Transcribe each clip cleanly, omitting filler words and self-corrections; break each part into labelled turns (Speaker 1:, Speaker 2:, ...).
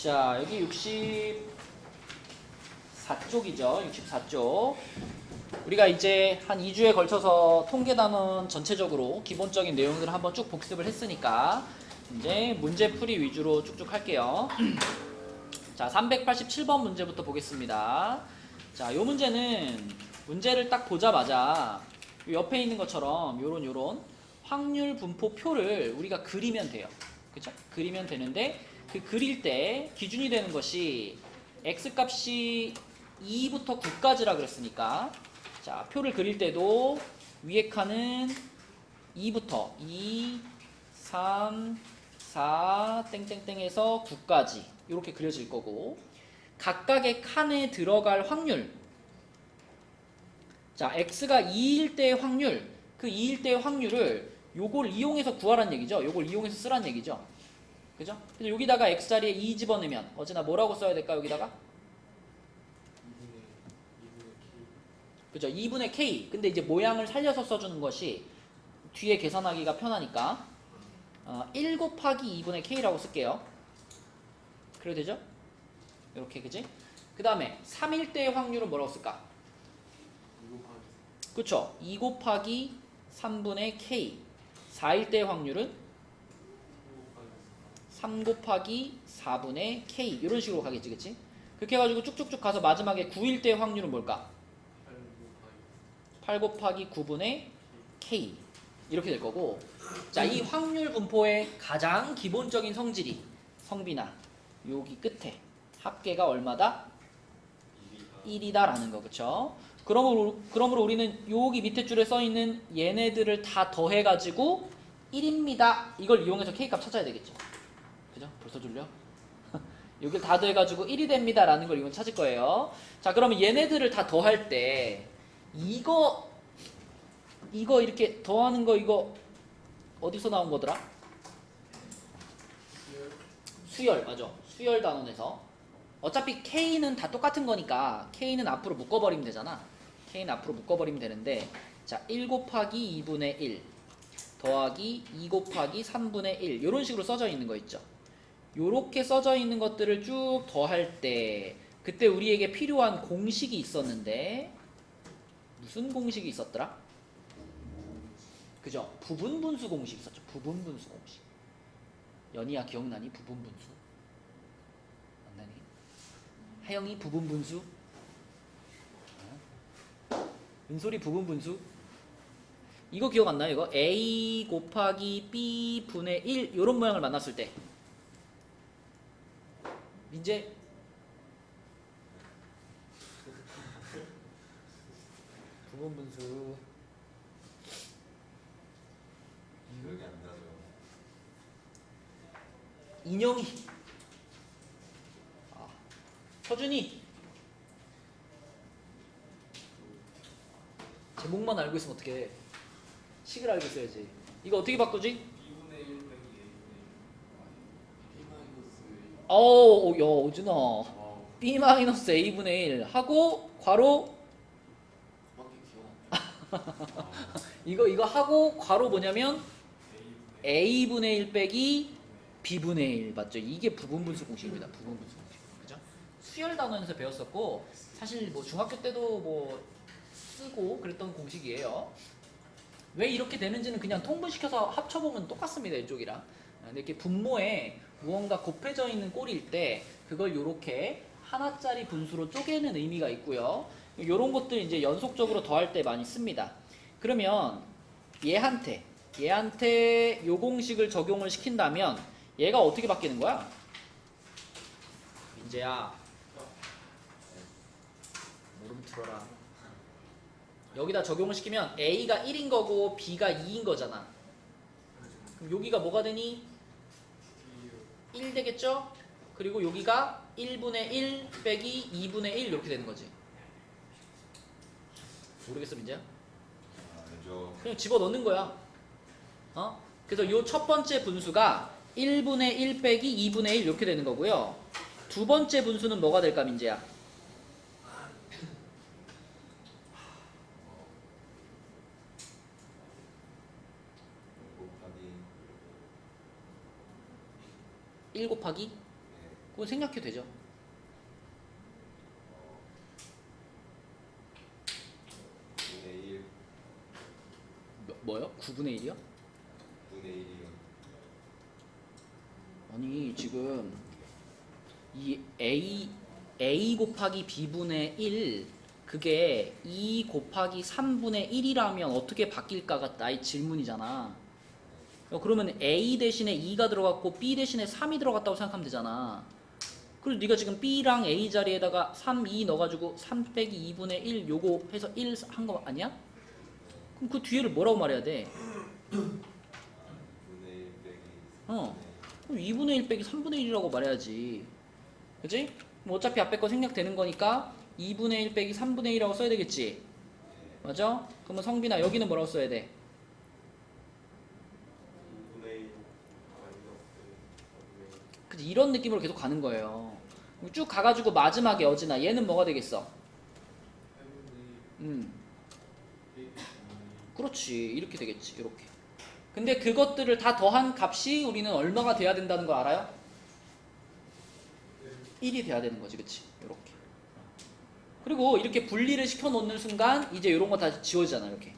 Speaker 1: 자, 여기 64쪽이죠. 64쪽. 우리가 이제 한 2주에 걸쳐서 통계단원 전체적으로 기본적인 내용들을 한번 쭉 복습을 했으니까 이제 문제풀이 위주로 쭉쭉 할게요. 자, 387번 문제부터 보겠습니다. 자, 요 문제는 문제를 딱 보자마자 옆에 있는 것처럼 요런 확률 분포 표를 우리가 그리면 돼요. 그쵸? 그리면 되는데 그 그릴 때 기준이 되는 것이 x값이 2부터 9까지라 그랬으니까 자, 표를 그릴 때도 위에 칸은 2부터 2, 3, 4 땡땡땡에서 9까지 이렇게 그려질 거고 각각의 칸에 들어갈 확률 자, x가 2일 때의 확률 그 2일 때의 확률을 요걸 이용해서 구하란 얘기죠. 요걸 이용해서 쓰란 얘기죠. 그죠? 그래서 여기다가 x자리에 2 집어넣으면 어제나 뭐라고 써야 될까 여기다가? 2분의 K. 그죠? 2분의 K. 근데 이제 모양을 살려서 써주는 것이 뒤에 계산하기가 편하니까 1 곱하기 2분의 K라고 쓸게요. 그래도 되죠? 이렇게 그지? 그 다음에 3일 때의 확률은 뭐라고 쓸까? 그쵸? 2 곱하기 3분의 K. 4일 때의 확률은 3 곱하기 4분의 K 이런 식으로 가겠지, 그치? 그렇게 해가지고 쭉쭉쭉 가서 마지막에 9일 때의 확률은 뭘까? 8 곱하기 9분의 K 이렇게 될 거고 자, 이 확률 분포의 가장 기본적인 성질이 성비나 여기 끝에 합계가 얼마다? 1이다 라는 거, 그쵸? 그러므로 우리는 여기 밑에 줄에 써있는 얘네들을 다 더해가지고 1입니다 이걸 이용해서 K값 찾아야 되겠죠. 그죠? 벌써 졸려? 여기를 다 더해가지고 1이 됩니다 라는 걸 이건 찾을 거예요. 자, 그러면 얘네들을 다 더할 때 이거 이렇게 더하는 거 이거 어디서 나온 거더라? 수열, 맞아. 수열 단원에서 어차피 K는 다 똑같은 거니까 K는 앞으로 묶어버리면 되잖아. K는 앞으로 묶어버리면 되는데 자, 1 곱하기 2분의 1 더하기 2 곱하기 3분의 1 이런 식으로 써져 있는 거 있죠. 요렇게 써져 있는 것들을 쭉 더할 때 그때 우리에게 필요한 공식이 있었는데 무슨 공식이 있었더라? 그죠? 부분분수 공식 있었죠. 부분분수 공식. 연희야 기억나니? 부분분수. 안 나니? 하영이 부분분수? 은솔이 부분분수? 이거 기억 안 나요? 이거 A 곱하기 B 분의 1 요런 모양을 만났을 때 민재? 부분분수
Speaker 2: 기억이 안 나죠.
Speaker 1: 인형이 서준이 제목만 알고 있으면 어떡해. 식을 알고 있어야지. 이거 어떻게 바꾸지?
Speaker 2: 2분의 1 빼기 A 분의 1
Speaker 1: 야 오준아 B-A분의 1 하고 괄호
Speaker 2: 밖에 기억 안 나.
Speaker 1: 이거 하고 괄호 뭐냐면 A분의 1 빼기 B분의 1 맞죠? 이게 부분분수 공식입니다. 부분분수 공식. 그죠? 수열 단원에서 배웠었고 사실 뭐 중학교 때도 뭐 쓰고 그랬던 공식이에요. 왜 이렇게 되는지는 그냥 통분시켜서 합쳐보면 똑같습니다. 이쪽이랑. 근데 이렇게 분모에 무언가 곱해져 있는 꼴일 때 그걸 이렇게 하나짜리 분수로 쪼개는 의미가 있고요. 이런 것들 이제 연속적으로 더할 때 많이 씁니다. 그러면 얘한테 요 공식을 적용을 시킨다면 얘가 어떻게 바뀌는 거야? 민재야 모르면 들어라. 여기다 적용을 시키면 A가 1인 거고 B가 2인 거잖아. 그럼 여기가 뭐가 되니? 1 되겠죠? 그리고 여기가 1분의 1 빼기 2분의 1 이렇게 되는 거지. 모르겠어 민재야?
Speaker 2: 알죠.
Speaker 1: 그냥 집어넣는 거야. 그래서 요 첫 번째 분수가 1분의 1 빼기 2분의 1 이렇게 되는 거고요. 두 번째 분수는 뭐가 될까 민재야? 1 곱하기 그거 생략해도 되죠.
Speaker 2: 분의 1
Speaker 1: 뭐요? 9분의 1이요?
Speaker 2: 분의 1이요.
Speaker 1: 아니 지금 이 A 곱하기 B분의 1 그게 2 곱하기 3분의 1이라면 어떻게 바뀔까가 나의 질문이잖아. 그러면 A 대신에 2가 들어갔고 B 대신에 3이 들어갔다고 생각하면 되잖아. 그리고 네가 지금 B랑 A 자리에다가 3, 2 넣어가지고 3 빼기 2분의 1 요거 해서 1 한 거 아니야? 그럼 그 뒤에를 뭐라고 말해야 돼?
Speaker 2: 분의 1 빼기
Speaker 1: 어. 그럼 2분의 1 빼기 3분의 1이라고 말해야지. 그치? 뭐 어차피 앞에 거 생략되는 거니까 2분의 1 빼기 3분의 1이라고 써야 되겠지? 맞아? 그러면 성빈아 여기는 뭐라고 써야 돼?
Speaker 2: 2분의 1 마이너스 4분의 1.
Speaker 1: 그치? 이런 느낌으로 계속 가는 거예요. 쭉 가가지고 마지막에 어지나 얘는 뭐가 되겠어? 그렇지. 이렇게 되겠지. 이렇게. 근데 그것들을 다 더한 값이 우리는 얼마가 돼야 된다는 거 알아요? 1이 돼야 되는 거지. 그치? 이렇게. 그리고 이렇게 분리를 시켜 놓는 순간 이제 이런 거 다 지워지잖아. 이렇게.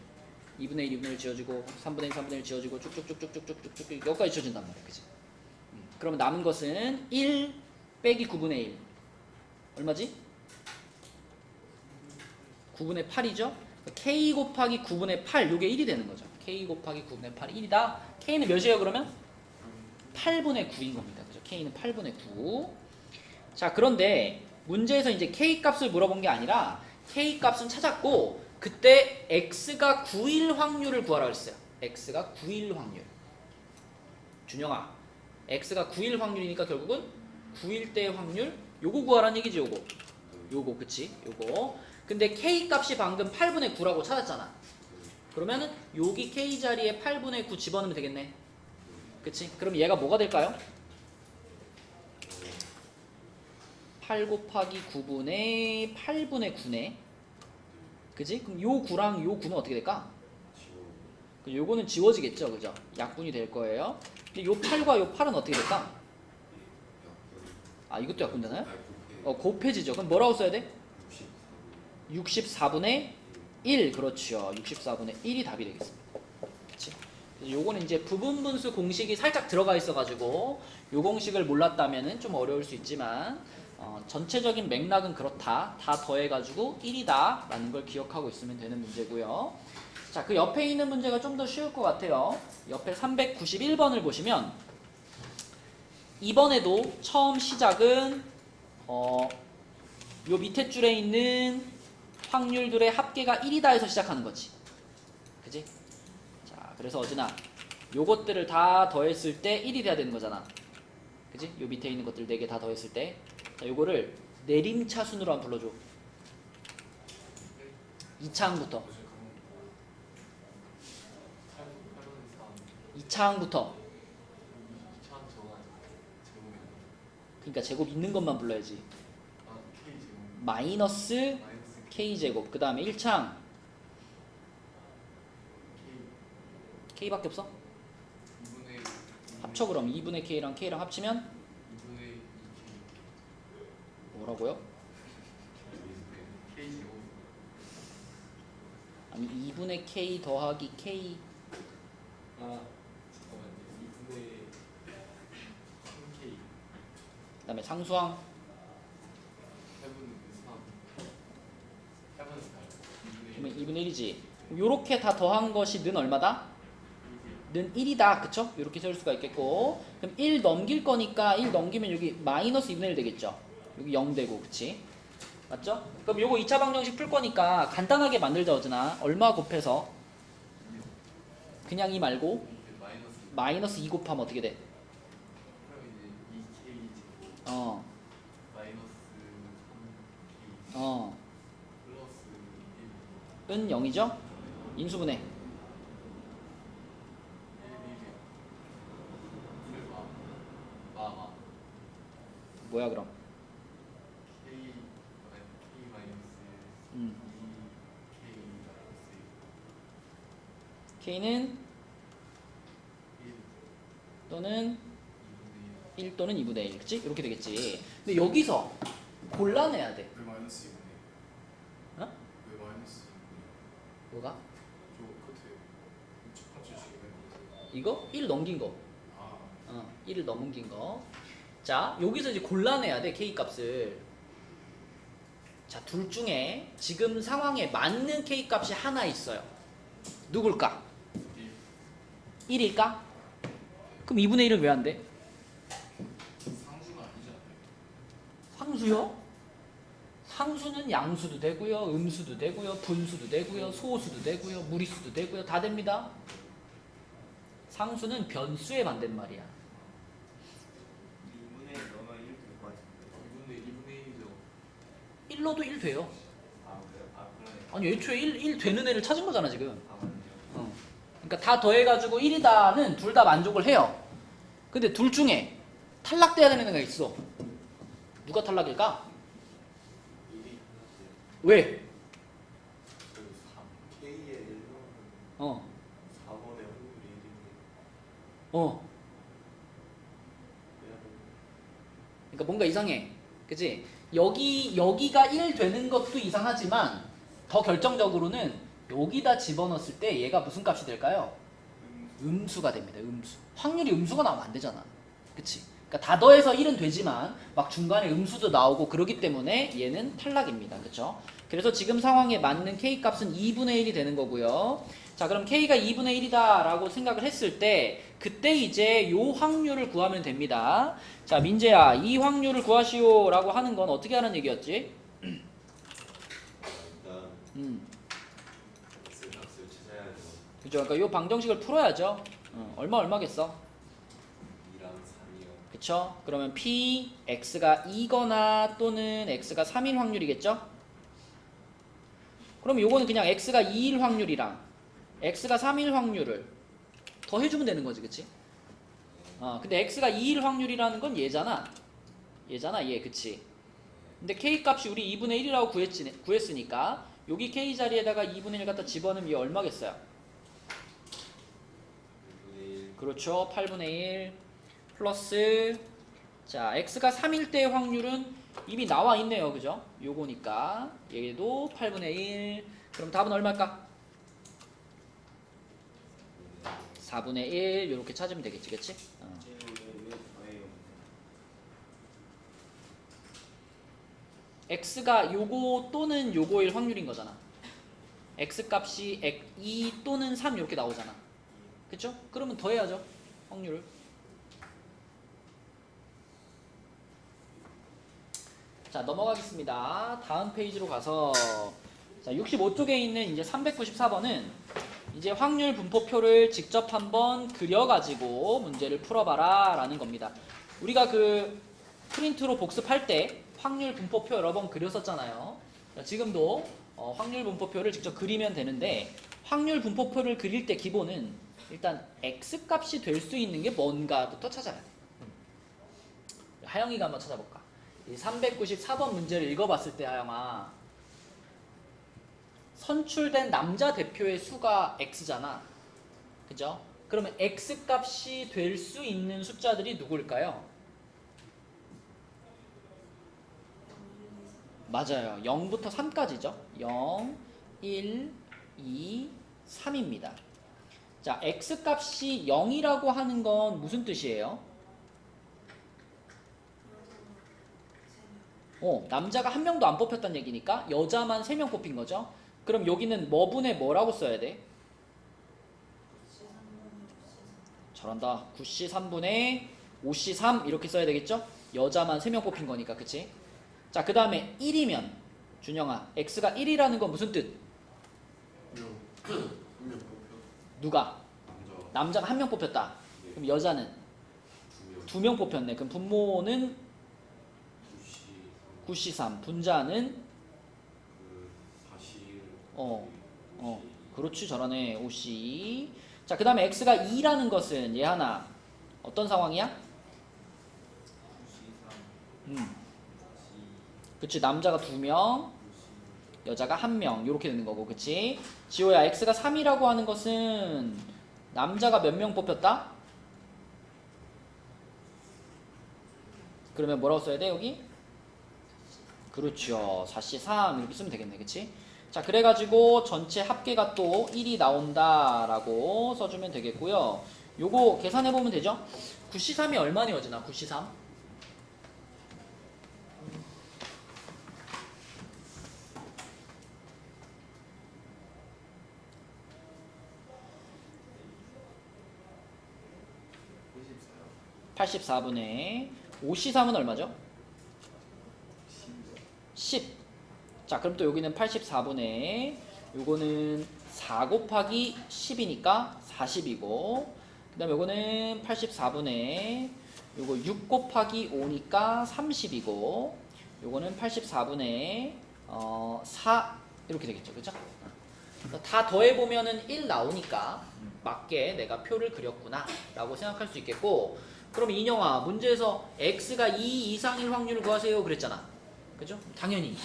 Speaker 1: 2분의 1, 2분의 1 지워지고 3분의 1, 3분의 1 지워지고 쭉쭉쭉쭉쭉쭉쭉 여기까지 지워진단 말이야. 그치? 그러면 남은 것은 1 빼기 9분의 1. 얼마지? 9분의 8이죠? K 곱하기 9분의 8 요게 1이 되는 거죠. K 곱하기 9분의 8이 1이다. K는 몇이에요 그러면? 8분의 9인 겁니다. 그죠? K는 8분의 9. 자, 그런데 문제에서 이제 K 값을 물어본 게 아니라 K 값은 찾았고 그때 X가 9일 확률을 구하라고 했어요. X가 9일 확률. 준영아, X가 9일 확률이니까 결국은 9일 때 확률 요거 구하라는 얘기지. 요거 그치? 요거. 근데 K 값이 방금 8분의 9라고 찾았잖아. 그러면은 여기 K 자리에 8분의 9 집어넣으면 되겠네. 그치? 그럼 얘가 뭐가 될까요? 8 곱하기 9분의 8분의 9네. 그치? 그럼 요 9랑 요 9는 어떻게 될까? 요거는 지워지겠죠. 그죠? 약분이 될 거예요. 근데 요 8과 요 8은 어떻게 될까? 아, 이것도 약분되나요? 곱해지죠. 그럼 뭐라고 써야 돼? 64분의 1. 그렇죠. 64분의 1이 답이 되겠습니다. 그치? 그래서 요거는 이제 부분분수 공식이 살짝 들어가 있어가지고 요 공식을 몰랐다면은 좀 어려울 수 있지만 전체적인 맥락은 그렇다. 다 더해가지고 1이다 라는 걸 기억하고 있으면 되는 문제고요. 자, 그 옆에 있는 문제가 좀 더 쉬울 것 같아요. 옆에 391번을 보시면 이번에도 처음 시작은 요 밑에 줄에 있는 확률들의 합계가 1이다 해서 시작하는 거지. 그지? 자, 그래서 어진아 요것들을 다 더했을 때 1이 돼야 되는 거잖아. 그지? 요 밑에 있는 것들 4개 다 더했을 때. 자, 요거를 내림차순으로 한번 불러줘. 2차항부터. 2차항부터. 그러니까 제곱 있는 것만 불러야지. 마이너스 K제곱. 그 다음에 1차항. K밖에 없어? 합쳐 그럼 2분의 K랑 K랑 합치면? 뭐라고요? 아니 2분의 K 더하기 K. 그 다음에 상수항. 그러면 2분의 1이지. 요렇게 다 더한 것이 는 얼마다? 는 1이다. 그쵸? 요렇게 세울 수가 있겠고. 그럼 1 넘길 거니까 1 넘기면 여기 마이너스 2분의 1 되겠죠? 여기 0 되고. 그치? 맞죠? 그럼 요거 2차 방정식 풀 거니까 간단하게 만들자. 어즈나 얼마 곱해서? 그냥 2 말고 마이너스 2 곱하면 어떻게 돼? 은 0이죠? 인수분해. 뭐야 그럼? K는 또는 1 또는 2분의 1, 그치? 이렇게 되겠지. 근데 여기서 골라내야 돼.
Speaker 3: 왜 마이너스 2분의
Speaker 1: 어?
Speaker 3: 왜 마이너스 2분의
Speaker 1: 뭐가?
Speaker 3: 저 끝에 첫 번째 식이네.
Speaker 1: 이거? 1 넘긴 거.
Speaker 3: 아
Speaker 1: 1을 넘긴 거. 자, 여기서 이제 골라내야 돼, K 값을. 자, 둘 중에 지금 상황에 맞는 K 값이 하나 있어요. 누굴까?
Speaker 3: 1
Speaker 1: 1일까? 그럼 2분의 1은 왜 안 돼?
Speaker 3: 상수가 아니지 않나요?
Speaker 1: 상수요? 상수는 양수도 되고요, 음수도 되고요, 분수도 되고요, 소수도 되고요, 무리수도 되고요, 다 됩니다. 상수는 변수에 반대말이야.
Speaker 2: 2분의 1 넣으면 1 될 것 같은데.
Speaker 3: 2분의
Speaker 1: 1로도 1 돼요.
Speaker 2: 아 그래요? 아 그러네.
Speaker 1: 아니, 애초에 1 되는 애를 찾은 거잖아, 지금.
Speaker 2: 아 맞네요.
Speaker 1: 그러니까 다 더해가지고 1이다는 둘 다 만족을 해요. 근데 둘 중에 탈락돼야 되는 애가 있어. 누가 탈락일까?
Speaker 2: 1이 하나
Speaker 1: 왜?
Speaker 2: 그 3K에 1 넣으면
Speaker 1: 어,
Speaker 2: 4번의 확률이 1인데
Speaker 1: 어.
Speaker 2: 그냥
Speaker 1: 그러니까 뭔가 이상해. 그치? 여기가 1 되는 것도 이상하지만 더 결정적으로는 여기다 집어넣었을 때 얘가 무슨 값이 될까요? 음수가 됩니다. 음수. 확률이 음수가 나오면 안 되잖아. 그치? 그러니까 다 더해서 1은 되지만 막 중간에 음수도 나오고 그러기 때문에 얘는 탈락입니다. 그쵸? 그래서 지금 상황에 맞는 K 값은 2분의 1이 되는 거고요. 자, 그럼 K가 2분의 1이다 라고 생각을 했을 때 그때 이제 요 확률을 구하면 됩니다. 자, 민재야, 이 확률을 구하시오 라고 하는 건 어떻게 하는 얘기였지?
Speaker 2: 일단
Speaker 1: 음.
Speaker 2: X 값을 찾아야죠.
Speaker 1: 그죠? 그러니까 요 방정식을 풀어야죠. 얼마겠어?
Speaker 2: 2랑 3이요.
Speaker 1: 그쵸? 그러면 P, X가 2거나 또는 X가 3일 확률이겠죠? 그럼 요거는 그냥 X가 2일 확률이랑 X가 3일 확률을 더해주면 되는 거지, 그치? 근데 X가 2일 확률이라는 건 얘잖아. 얘, 그치? 근데 K 값이 우리 2분의 1이라고 구했으니까 여기 K 자리에다가 2분의 1 갖다 집어넣으면 얘 얼마겠어요?
Speaker 2: 1분의 1
Speaker 1: 그렇죠. 8분의 1 플러스 자 X가 3일 때의 확률은 이미 나와 있네요. 그죠? 요거니까 얘도 8분의 1 그럼 답은 얼마일까? 4분의 1 요렇게 찾으면 되겠지. 그치? X가 요거 또는 요거일 확률인 거잖아. X 값이 2 또는 3 이렇게 나오잖아. 그쵸? 그러면 더해야죠. 확률을. 자, 넘어가겠습니다. 다음 페이지로 가서 자, 65쪽에 있는 이제 394번은 이제 확률 분포표를 직접 한번 그려가지고 문제를 풀어봐라 라는 겁니다. 우리가 그 프린트로 복습할 때 확률 분포표 여러 번 그렸었잖아요. 지금도 확률 분포표를 직접 그리면 되는데 확률 분포표를 그릴 때 기본은 일단 X값이 될 수 있는 게 뭔가부터 찾아야 돼. 하영이가 한번 찾아볼까? 이 394번 문제를 읽어봤을 때 하영아 선출된 남자 대표의 수가 X잖아. 그죠? 그러면 X값이 될 수 있는 숫자들이 누구일까요? 맞아요. 0부터 3까지죠. 0, 1, 2, 3입니다. 자, X값이 0이라고 하는 건 무슨 뜻이에요? 남자가 한 명도 안 뽑혔다는 얘기니까 여자만 3명 뽑힌 거죠. 그럼 여기는 뭐분의 뭐라고 써야 돼? 잘한다. 9C 3분의 5C 3 이렇게 써야 되겠죠? 여자만 3명 뽑힌 거니까, 그치? 자, 그 다음에 1이면 준영아, X가 1이라는 건 무슨 뜻?
Speaker 3: 한명 뽑혀
Speaker 1: 누가?
Speaker 3: 남자
Speaker 1: 남자가 1명 뽑혔다. 그럼 여자는 2명 뽑혔네. 그럼 분모는 9C 3, 분자는
Speaker 3: 그 41
Speaker 1: 그렇지, 잘하네. 5C. 자, 그 다음에 X가 2라는 것은 얘 하나 어떤 상황이야? 그치, 남자가 2명, 여자가 1명 이렇게 되는 거고, 그치? 지호야, X가 3이라고 하는 것은 남자가 몇 명 뽑혔다? 그러면 뭐라고 써야 돼 여기? 그렇죠. 4C3 이렇게 쓰면 되겠네. 그치? 자, 그래가지고 전체 합계가 또 1이 나온다라고 써주면 되겠고요. 요거 계산해보면 되죠? 9C3이 얼마니 어지나? 9C3?
Speaker 2: 오십사요.
Speaker 1: 84분의 5C3은 얼마죠? 10. 자, 그럼 또 여기는 84분의 요거는 4 곱하기 10이니까 40이고, 그 다음에 요거는 84분의 요거 6 곱하기 5니까 30이고, 요거는 84분의 4 이렇게 되겠죠. 그죠? 다 더해보면은 1 나오니까 맞게 내가 표를 그렸구나 라고 생각할 수 있겠고, 그럼 인영아 문제에서 x가 2 이상일 확률을 구하세요 그랬잖아. 그죠? 당연히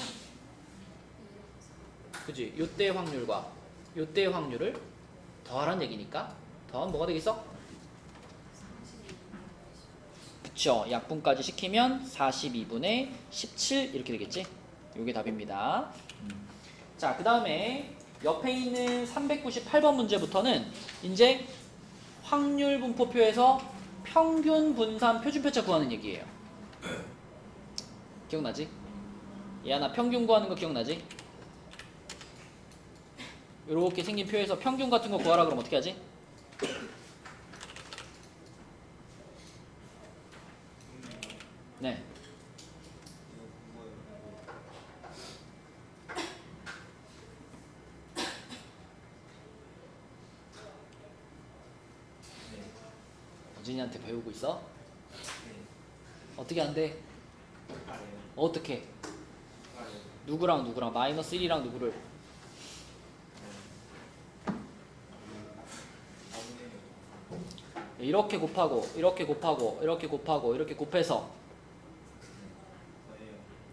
Speaker 1: 그지? 요때의 확률과 요때의 확률을 더하라는 얘기니까 더하면 뭐가 되겠어? 그쵸? 약분까지 시키면 42분의 17 이렇게 되겠지? 요게 답입니다. 자, 그 다음에 옆에 있는 398번 문제부터는 이제 확률 분포표에서 평균 분산 표준표차 구하는 얘기예요. 기억나지? 얘나 평균 구하는 거 기억나지? 이렇게 생긴 표에서 평균 같은 거 구하라 그러면 어떻게 하지? 네. 어진이한테 배우고 있어? 어떻게 한대? 어떻게? 누구랑 누구랑 마이너스 1이랑 누구를? 이렇게 곱하고 이렇게 곱하고 이렇게 곱하고 이렇게 곱해서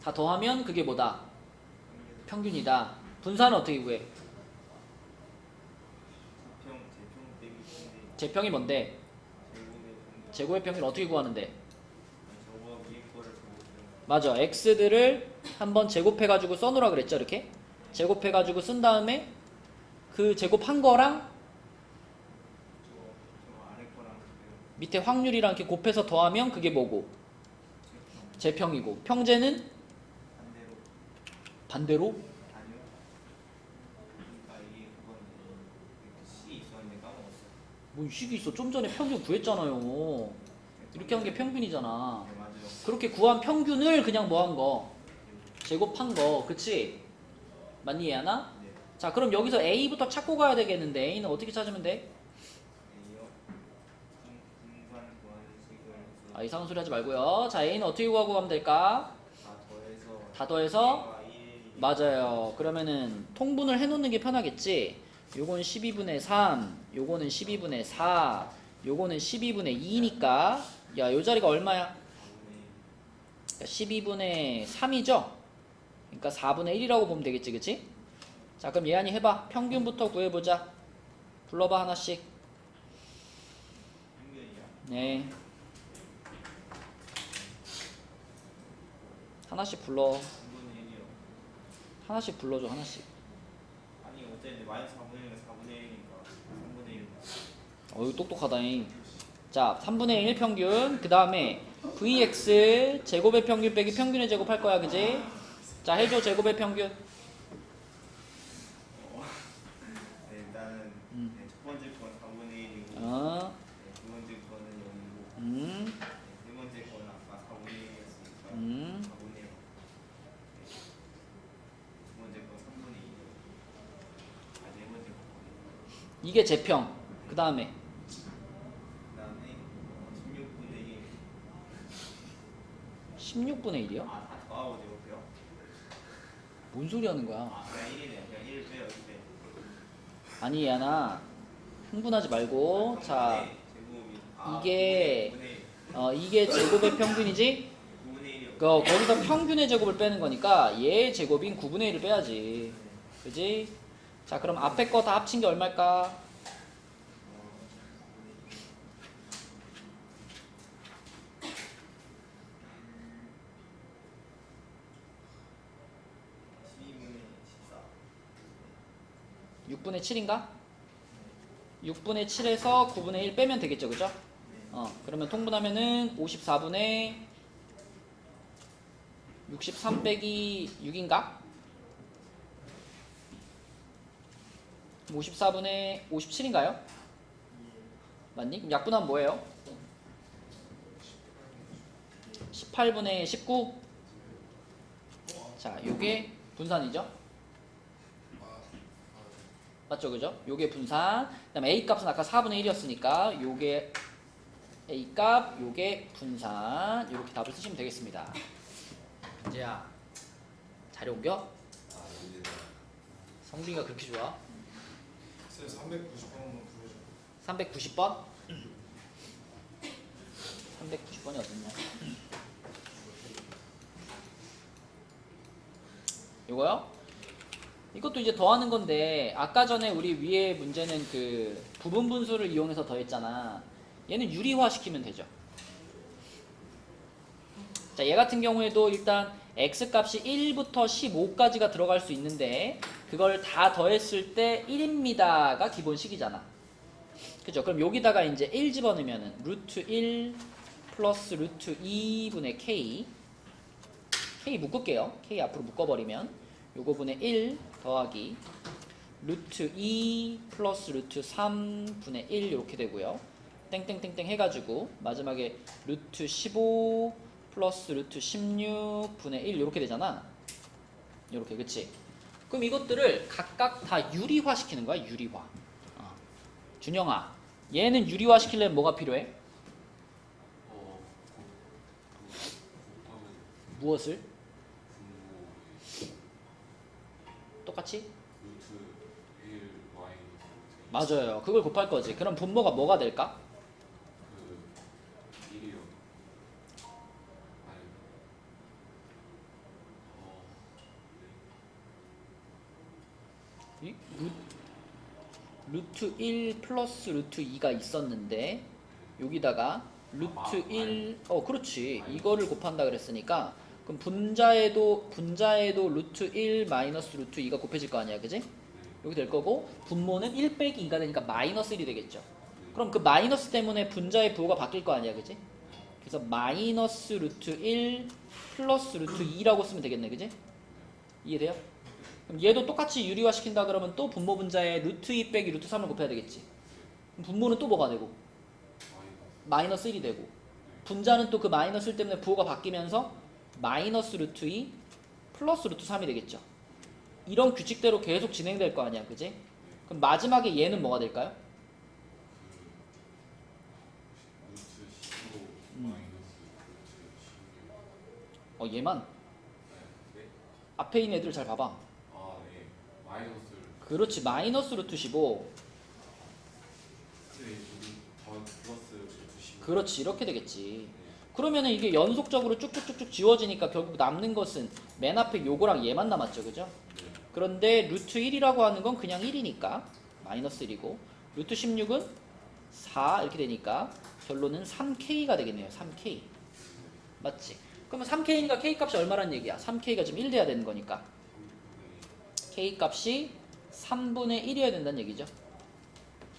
Speaker 1: 다 더하면 그게 뭐다? 평균이다. 분산은 어떻게 구해? 제평이 뭔데? 제곱의 평균 어떻게 구하는데? 맞아. x들을 한번 제곱해가지고 써놓으라 그랬죠. 이렇게 제곱해가지고 쓴 다음에 그 제곱한 거랑 밑에 확률이랑 이렇게 곱해서 더하면 그게 뭐고? 제평이고, 평제는 반대로? 뭔 식이 있어? 좀 전에 평균 구했잖아요. 이렇게 한 게 평균이잖아. 그렇게 구한 평균을 그냥 뭐 한 거? 제곱한 거. 그치? 맞니 얘나? 자, 그럼 여기서 A부터 찾고 가야 되겠는데 A는 어떻게 찾으면 돼? 아, 이상한 소리 하지 말고요. 자, A는 어떻게 구하고 가면 될까? 다 더해서? 맞아요. 그러면은 통분을 해놓는 게 편하겠지? 요건 12분의 3, 요거는 12분의 4, 요거는 12분의 2니까 야, 요 자리가 얼마야? 12분의 3이죠? 그러니까 4분의 1이라고 보면 되겠지, 그치? 자, 그럼 예안이 해봐. 평균부터 구해보자. 불러봐, 하나씩. 네. 하나씩 불러. 하나씩 불러줘, 하나씩.
Speaker 4: 아니 어째 마이너스 4분의 1은 4분의 1이니까 3분의 1.
Speaker 1: 어휴, 똑똑하다잉. 자, 3분의 1 평균. 그 다음에 vx 제곱의 평균 빼기 평균의 제곱 할 거야, 그지? 자, 해줘, 제곱의 평균.
Speaker 4: 네, 일단은 네, 첫 번째 건 4분의 1이고
Speaker 1: 어,
Speaker 4: 네, 두 번째 거는 0이고 네, 세 번째 거는 아까 4분의 1이었으니까 4분의 1. 네, 두 번째 건 3분의 2. 아, 네 번째 거.
Speaker 1: 이게 제평. 그 다음에
Speaker 4: 그다음에 16분의 1.
Speaker 1: 16분의 1이요?
Speaker 4: 아, 다 더하고 제곱해요?
Speaker 1: 뭔 소리 하는 거야?
Speaker 4: 아, 그냥 1이네요. 그냥 1 빼요, 1 빼.
Speaker 1: 아니, 얘나 흥분하지 말고. 자,
Speaker 4: 제곱이
Speaker 1: 이게
Speaker 4: 9분의 1.
Speaker 1: 이게 제곱의 평균이지?
Speaker 4: 9분의 1이요.
Speaker 1: 거기서 평균의 제곱을 빼는 거니까 얘의 제곱인 9분의 1을 빼야지. 그지? 자, 그럼 앞에 거 다 합친 게 얼마일까? 6분의 7인가? 6분의 7에서 9분의 1 빼면 되겠죠, 그죠? 그러면 통분하면은 54분의 63 빼기 6인가? 54분의 57인가요? 맞니? 그럼 약분하면 뭐예요? 18분의 19? 자, 요게 분산이죠? 맞죠, 그죠? 요게 분산. 그 다음에 A 값은 아까 4분의 1이었으니까 요게 A 값, 요게 분산. 이렇게 답을 쓰시면 되겠습니다. 이제야 자리 옮겨?
Speaker 2: 아 문제다.
Speaker 1: 성빈이가 그렇게 좋아?
Speaker 3: 쌤 390번만 부르죠.
Speaker 1: 390번? 390번이 어딨냐? 이거요? 이것도 이제 더하는 건데 아까 전에 우리 위에 문제는 그 부분 분수를 이용해서 더했잖아. 얘는 유리화 시키면 되죠. 자, 얘 같은 경우에도 일단 x값이 1부터 15까지가 들어갈 수 있는데 그걸 다 더했을 때 1입니다가 기본식이잖아. 그죠? 그럼 여기다가 이제 1 집어넣으면은 루트 1 플러스 루트 2분의 k 묶을게요. k 앞으로 묶어버리면 요거 분의 1 더하기 루트 2 플러스 루트 3분의 1 이렇게 되고요. 땡땡땡땡 해가지고 마지막에 루트 15 플러스 루트 16분의 1 이렇게 되잖아. 이렇게, 그치? 그럼 이것들을 각각 다 유리화 시키는 거야. 유리화. 준영아, 얘는 유리화 시키려면 뭐가 필요해?
Speaker 2: 곱하면
Speaker 1: 무엇을?
Speaker 2: 분모
Speaker 1: 똑같이?
Speaker 2: 루트 1 마이너스
Speaker 1: 맞아요. 그걸 곱할 거지. 그럼 분모가 뭐가 될까?
Speaker 2: 그 1이요. 아니.
Speaker 1: 이 루트 1 플러스 루트 2가 있었는데 여기다가 루트 1 그렇지. 이거를 곱한다 그랬으니까 그럼 분자에도 루트 1 마이너스 루트 2가 곱해질 거 아니야, 그지? 여기 될 거고 분모는 1 빼기 2가 되니까 마이너스 1이 되겠죠. 그럼 그 마이너스 때문에 분자의 부호가 바뀔 거 아니야, 그지? 그래서 마이너스 루트 1 플러스 루트 2라고 쓰면 되겠네, 그지? 이해돼요? 그럼 얘도 똑같이 유리화 시킨다 그러면 또 분모 분자에 루트 2 빼기 루트 3을 곱해야 되겠지. 그럼 분모는 또 뭐가 되고? 마이너스 1이 되고. 분자는 또 그 마이너스 1 때문에 부호가 바뀌면서 마이너스 루트 2 플러스 루트 3이 되겠죠. 이런 규칙대로 계속 진행될 거 아니야, 그지? 그럼 마지막에 얘는 뭐가 될까요?
Speaker 2: 루트 15 마이너스 루트 16.
Speaker 1: 얘만
Speaker 2: 네?
Speaker 1: 앞에 있는 애들 잘 봐봐.
Speaker 2: 아 네. 마이너스를
Speaker 1: 그렇지. 마이너스 루트 15.
Speaker 2: 플러스 루트 16.
Speaker 1: 그렇지. 이렇게 되겠지.
Speaker 2: 네.
Speaker 1: 그러면은 이게 연속적으로 쭉쭉쭉쭉 지워지니까 결국 남는 것은 맨 앞에 요거랑 얘만 남았죠, 그죠?
Speaker 2: 네.
Speaker 1: 그런데 루트 1이라고 하는 건 그냥 1이니까 마이너스 1이고 루트 16은 4 이렇게 되니까 결론은 3K가 되겠네요. 3K. 맞지? 그러면 3K니까 K 값이 얼마란 얘기야? 3K가 지금 1 돼야 되는 거니까 K 값이 3분의 1이어야 된다는 얘기죠.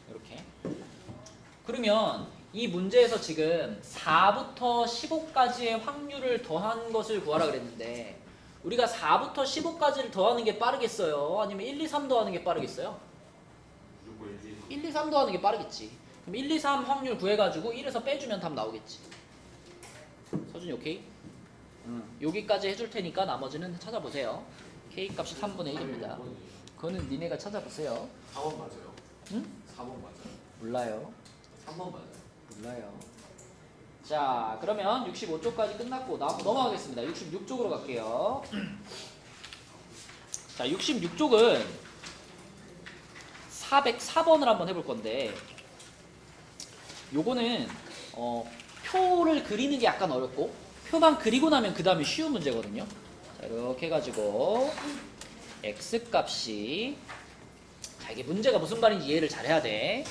Speaker 1: 이렇게. 그러면 이 문제에서 지금 4부터 15까지의 확률을 더한 것을 구하라 그랬는데 우리가 4부터 15까지를 더하는 게 빠르겠어요? 아니면 1, 2, 3 더하는 게 빠르겠어요?
Speaker 2: 무조건
Speaker 1: 1, 2, 3 더하는 게 빠르겠지. 그럼 1, 2, 3 확률 구해가지고 1에서 빼주면 답 나오겠지. 서준이 오케이? 여기까지 해줄 테니까 나머지는 찾아보세요. K 값이 3분의 1입니다. 그거는 니네가 찾아보세요.
Speaker 2: 4번 맞아요.
Speaker 1: 응?
Speaker 2: 4번 맞아요.
Speaker 1: 몰라요.
Speaker 2: 3번 맞아요.
Speaker 1: 몰라요. 자, 그러면 65쪽까지 끝났고 넘어가겠습니다. 66쪽으로 갈게요. 자, 66쪽은 404번을 한번 해볼 건데 요거는 표를 그리는 게 약간 어렵고 표만 그리고 나면 그 다음에 쉬운 문제거든요. 자, 이렇게 해가지고 x값이 자, 이게 문제가 무슨 말인지 이해를 잘 해야 돼.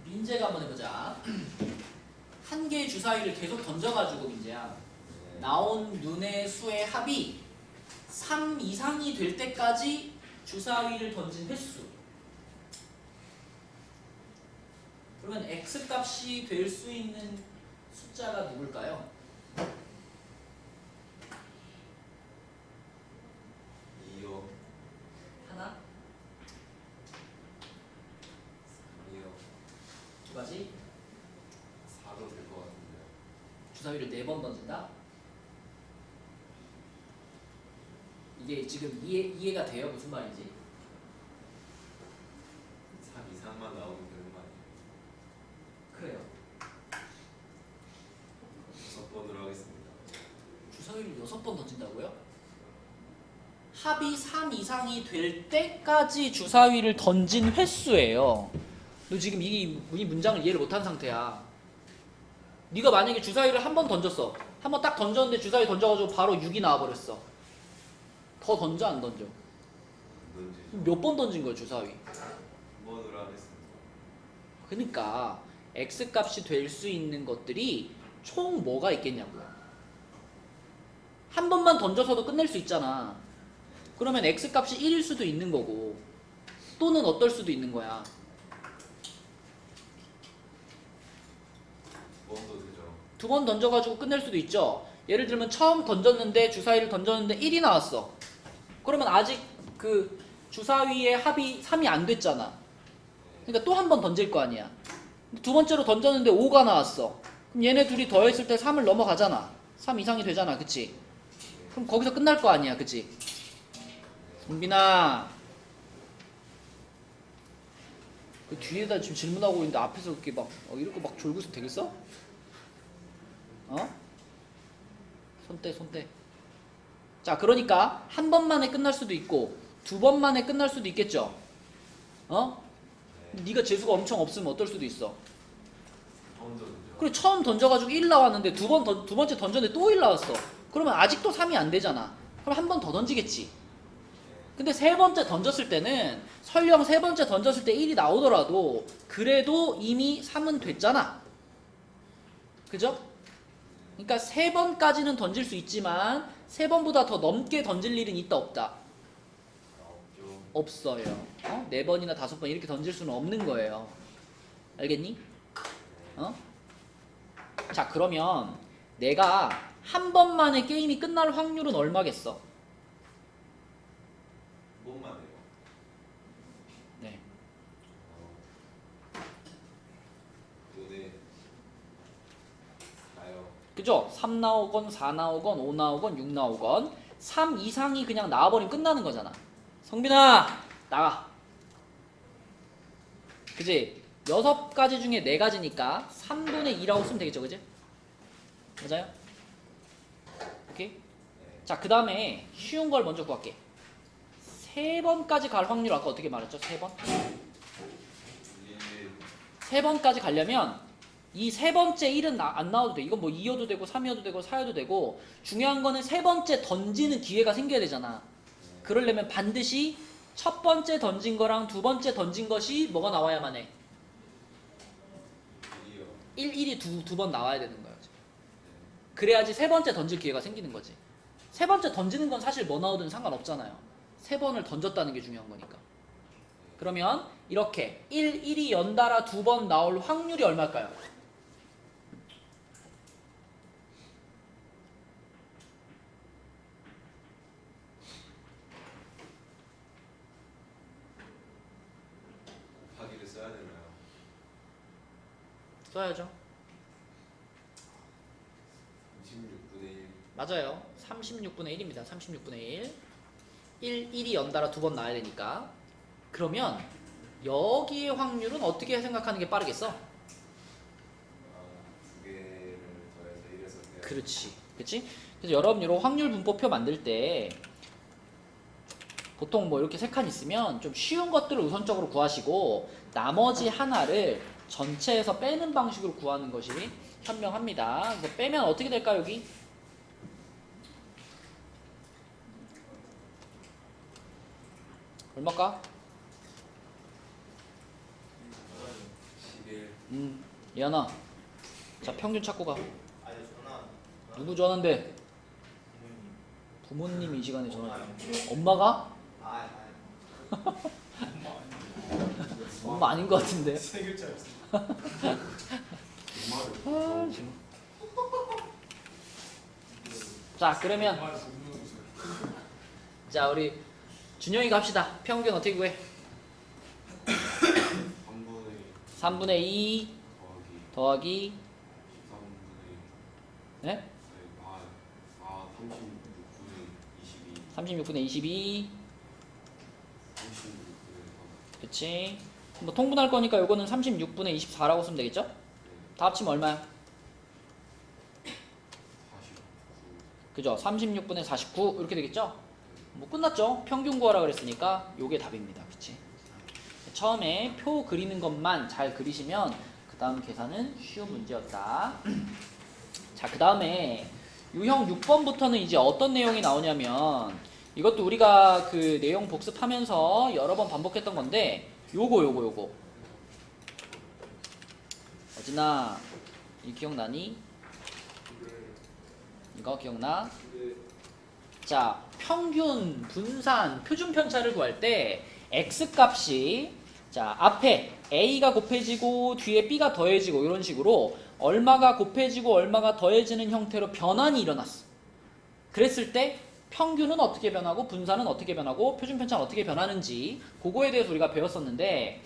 Speaker 1: 민재가 한번 해보자. 한 개의 주사위를 계속 던져가지고 민재야 나온 눈의 수의 합이 3 이상이 될 때까지 주사위를 던진 횟수. 그러면 x 값이 될 수 있는 숫자가 누굴까요?
Speaker 2: 2요.
Speaker 1: 하나,
Speaker 2: 3이요.
Speaker 1: 두 가지.
Speaker 2: 4도 될 것 같은데요.
Speaker 1: 주사위를 4번 던진다. 이게 지금 이해가 돼요? 무슨 말인지?
Speaker 2: 3 이상만 나오면 되는 거 아니에요?
Speaker 1: 그래요.
Speaker 2: 6번으로 하겠습니다.
Speaker 1: 주사위를 6번 던진다고요? 합이 3 이상이 될 때까지 주사위를 던진 횟수예요. 너 지금 이 문장을 이해를 못한 상태야. 네가 만약에 주사위를 한 번 던졌어. 한 번 딱 던졌는데 주사위 던져가지고 바로 6이 나와버렸어. 더 던져 안 던져?
Speaker 2: 던지죠.
Speaker 1: 몇 번 던진 거야 주사위?
Speaker 2: 2번으로 하겠습니다.
Speaker 1: 그러니까 x 값이 될 수 있는 것들이 총 뭐가 있겠냐고요. 한 번만 던져서도 끝낼 수 있잖아. 그러면 x 값이 1일 수도 있는 거고 또는 어떨 수도 있는 거야.
Speaker 2: 2번도 되죠.
Speaker 1: 2번 던져가지고 끝낼 수도 있죠. 예를 들면 처음 던졌는데 주사위를 던졌는데 1이 나왔어. 그러면 아직 그 주사위의 합이 3이 안 됐잖아. 그러니까 또 한 번 던질 거 아니야. 두 번째로 던졌는데 5가 나왔어. 그럼 얘네 둘이 더했을 때 3을 넘어가잖아. 3 이상이 되잖아. 그치? 그럼 거기서 끝날 거 아니야. 그치? 은빈아, 그 뒤에다 지금 질문하고 있는데 앞에서 이렇게 막 이렇게 막 졸고 있으면 되겠어? 어? 손대. 자, 그러니까 한 번만에 끝날 수도 있고 2번 만에 끝날 수도 있겠죠. 어? 네가 재수가 엄청 없으면 어떨 수도 있어.
Speaker 2: 처음 던져.
Speaker 1: 그리고 처음 던져가지고 1 나왔는데 두 번째 던졌는데 또 1 나왔어. 그러면 아직도 3이 안 되잖아. 그럼 한 번 더 던지겠지. 근데 세 번째 던졌을 때는 설령 세 번째 던졌을 때 1이 나오더라도 그래도 이미 3은 됐잖아. 그죠? 그러니까 세 번까지는 던질 수 있지만 세 번보다 더 넘게 던질 일은 있다 없다?
Speaker 2: 없죠.
Speaker 1: 없어요. 네 번이나 5번 이렇게 던질 수는 없는 거예요. 알겠니? 자, 그러면 내가 한 번만에 게임이 끝날 확률은 얼마겠어?
Speaker 2: 2번만 해요.
Speaker 1: 네.
Speaker 2: 네. 나요.
Speaker 1: 그죠? 3 나오건 4 나오건 5 나오건 6 나오건 3 이상이 그냥 나와버리면 끝나는 거잖아. 성빈아 나가. 그지? 6가지 중에 4가지니까 3분의 2라고 쓰면 되겠죠. 그지? 맞아요? 오케이? 자, 그 다음에 쉬운 걸 먼저 구할게. 3번까지 갈 확률 아까 어떻게 말했죠? 3번? 3번까지 가려면 이 세 번째 1은 안 나와도 돼. 이건 뭐 2여도 되고 3이어도 되고 4여도 되고 중요한 거는 세 번째 던지는 기회가 생겨야 되잖아. 그러려면 반드시 첫 번째 던진 거랑 두 번째 던진 것이 뭐가 나와야만 해. 1이 두 번 나와야 되는 거야. 그래야지 세 번째 던질 기회가 생기는 거지. 세 번째 던지는 건 사실 뭐 나오든 상관없잖아요. 세 번을 던졌다는 게 중요한 거니까. 그러면 이렇게 1이 연달아 2번 나올 확률이 얼마일까요?
Speaker 2: 곱하기를 써야 되나요?
Speaker 1: 써야죠.
Speaker 2: 26분의 1.
Speaker 1: 맞아요. 36분의 1입니다. 36분의 1. 1이 연달아 2번 나와야 되니까. 그러면 여기의 확률은 어떻게 생각하는 게 빠르겠어?
Speaker 2: 두 개를 더해서 1에서
Speaker 1: 그렇지. 그치? 그래서 여러분 이런 확률 분포표 만들 때 보통 뭐 이렇게 3칸 있으면 좀 쉬운 것들을 우선적으로 구하시고 나머지 하나를 전체에서 빼는 방식으로 구하는 것이 현명합니다. 그래서 빼면 어떻게 될까요, 여기? 얼마일까?
Speaker 2: 11.
Speaker 1: 예안아. 자, 평균 찾고 가.
Speaker 4: 아니 전화
Speaker 1: 누구 전화인데?
Speaker 4: 부모님
Speaker 1: 부모님이 이 시간에 전화 줘. 엄마가?
Speaker 4: 아,
Speaker 1: 엄마 아닌 것 같은데.
Speaker 3: 세 글자였어.
Speaker 1: 아, 지금. 자 그러면
Speaker 3: 정말 분노해주세요.
Speaker 1: 자 우리 준영이가 합시다. 평균 어떻게 구해?
Speaker 2: 3분의
Speaker 1: 3분의 2
Speaker 2: 더하기
Speaker 1: 더하기
Speaker 2: 13분의
Speaker 1: 네?
Speaker 2: 36분의 22
Speaker 1: 36분의 22
Speaker 2: 36분의
Speaker 1: 그치 뭐 통분할 거니까 요거는 36분의 24라고 쓰면 되겠죠?
Speaker 2: 4
Speaker 1: 다 합치면 얼마야?
Speaker 2: 49
Speaker 1: 그죠? 36분의 49 이렇게 되겠죠? 뭐 끝났죠? 평균 구하라 그랬으니까 요게 답입니다. 그치? 처음에 표 그리는 것만 잘 그리시면 그 다음 계산은 쉬운 문제였다. 자, 그 다음에 유형 6번부터는 이제 어떤 내용이 나오냐면 이것도 우리가 그 내용 복습하면서 여러 번 반복했던 건데 요거 어진아 이 기억나니? 이거 기억나? 자, 평균, 분산, 표준 편차를 구할 때 x값이 자 앞에 a가 곱해지고 뒤에 b가 더해지고 이런 식으로 얼마가 곱해지고 얼마가 더해지는 형태로 변환이 일어났어. 그랬을 때 평균은 어떻게 변하고 분산은 어떻게 변하고 표준 편차는 어떻게 변하는지 그거에 대해서 우리가 배웠었는데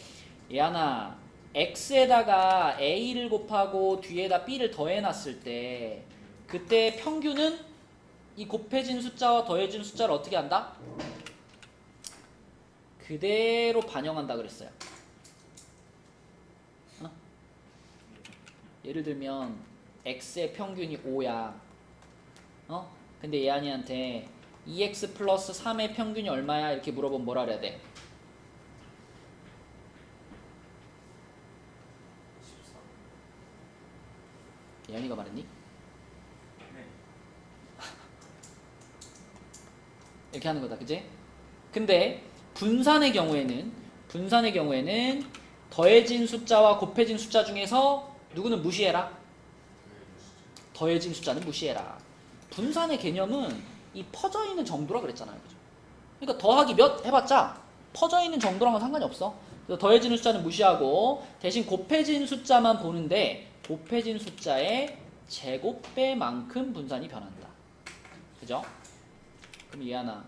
Speaker 1: 얘하나 x에다가 a를 곱하고 뒤에다 b를 더해놨을 때 그때 평균은 이 곱해진 숫자와 더해진 숫자를 어떻게 한다? 그대로 반영한다 그랬어요. 어? 예를 들면 x의 평균이 5야. 근데 예한이한테 2x 플러스 3의 평균이 얼마야? 이렇게 물어보면 뭐라 그래야 돼?
Speaker 3: 14.
Speaker 1: 예한이가 말했니?
Speaker 4: 네.
Speaker 1: 이렇게 하는 거다. 그치? 근데 분산의 경우에는 더해진 숫자와 곱해진 숫자 중에서 누구는 무시해라? 더해진 숫자는 무시해라. 분산의 개념은 이 퍼져 있는 정도라 그랬잖아요. 그죠? 그러니까 더하기 몇 해봤자 퍼져 있는 정도랑은 상관이 없어. 그래서 더해지는 숫자는 무시하고 대신 곱해진 숫자만 보는데 곱해진 숫자의 제곱배만큼 분산이 변한다. 그죠? 그럼 얘하나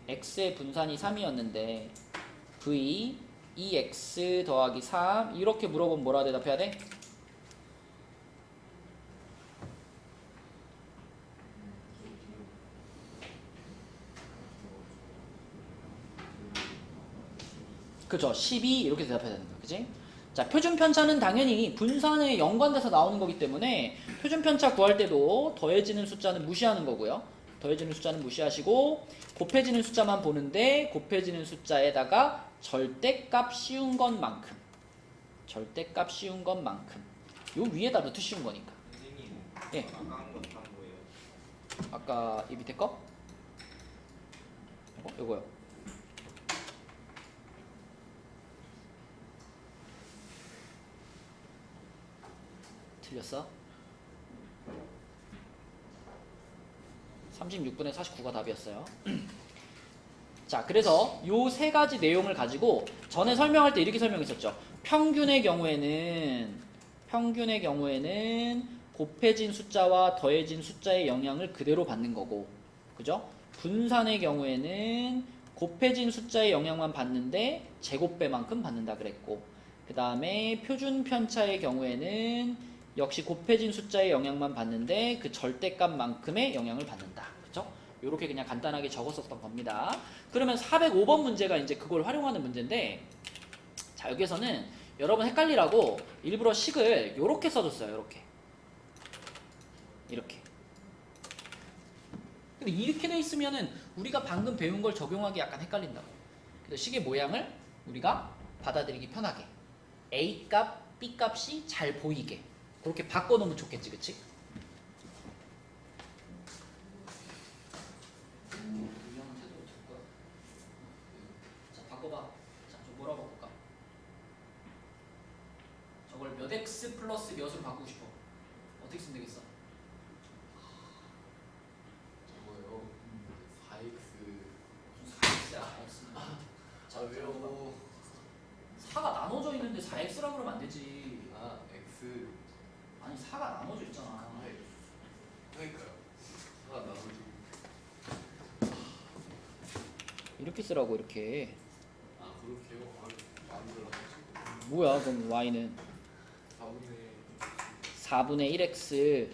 Speaker 1: x의 분산이 3이었는데 v 2x 더하기 3 이렇게 물어보면 뭐라 대답해야 돼? 그죠? 12 이렇게 대답해야 되는 거야. 그지? 자, 표준 편차는 당연히 분산에 연관돼서 나오는 거기 때문에 표준 편차 구할 때도 더해지는 숫자는 무시하는 거고요. 더해지는 숫자는 무시하시고 곱해지는 숫자만 보는데 곱해지는 숫자에다가 절대값 씌운 것만큼 요 위에다 넣듯 씌운 거니까.
Speaker 4: 선생님.
Speaker 1: 예.
Speaker 4: 아까 한 건 다 뭐예요?
Speaker 1: 아까 이 밑에 거? 요거요. 틀렸어? 36분의 49가 답이었어요. 자, 그래서 요 세 가지 내용을 가지고 전에 설명할 때 이렇게 설명했었죠. 평균의 경우에는 곱해진 숫자와 더해진 숫자의 영향을 그대로 받는 거고, 그죠? 분산의 경우에는 곱해진 숫자의 영향만 받는데 제곱배만큼 받는다 그랬고, 그 다음에 표준 편차의 경우에는 역시 곱해진 숫자의 영향만 받는데 그 절대값만큼의 영향을 받는다. 그죠? 요렇게 그냥 간단하게 적었었던 겁니다. 그러면 405번 문제가 이제 그걸 활용하는 문제인데, 자, 여기에서는 여러분 헷갈리라고 일부러 식을 요렇게 써줬어요. 이렇게. 근데 이렇게 돼 있으면은 우리가 방금 배운 걸 적용하기 약간 헷갈린다고. 그래서 식의 모양을 우리가 받아들이기 편하게 A 값, B 값이 잘 보이게 그렇게 바꿔놓으면 좋겠지, 그치? 자, 바꿔봐. 자, 좀 뭐라고 바꿀까? 저걸 몇 x 플러스 몇으로 바꾸고 싶어. 어떻게 쓰면 되겠어?
Speaker 3: 저거요.
Speaker 1: 이렇게 쓰라고 이렇게.
Speaker 3: 아 그렇게요? 안 들어가지고
Speaker 1: 뭐야 그럼 y는
Speaker 3: 4분의
Speaker 1: 4분의 1x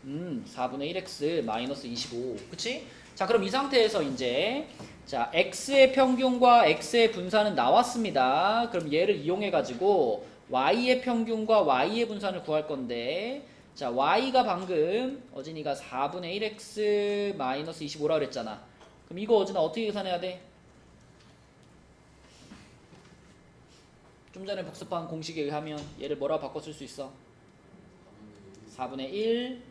Speaker 3: 마이너스
Speaker 1: 4분의 1x 마이너스 25. 그치? 자 그럼 이 상태에서 이제 자 x의 평균과 x의 분산은 나왔습니다. 그럼 얘를 이용해 가지고 y의 평균과 y의 분산을 구할 건데 자 y가 방금 어진이가 4분의 1x 마이너스 25라 그랬잖아. 그럼 이거 어진아 어떻게 계산해야 돼? 좀 전에 복습한 공식에 의하면 얘를 뭐라고 바꿔 쓸 수 있어? 4분의 1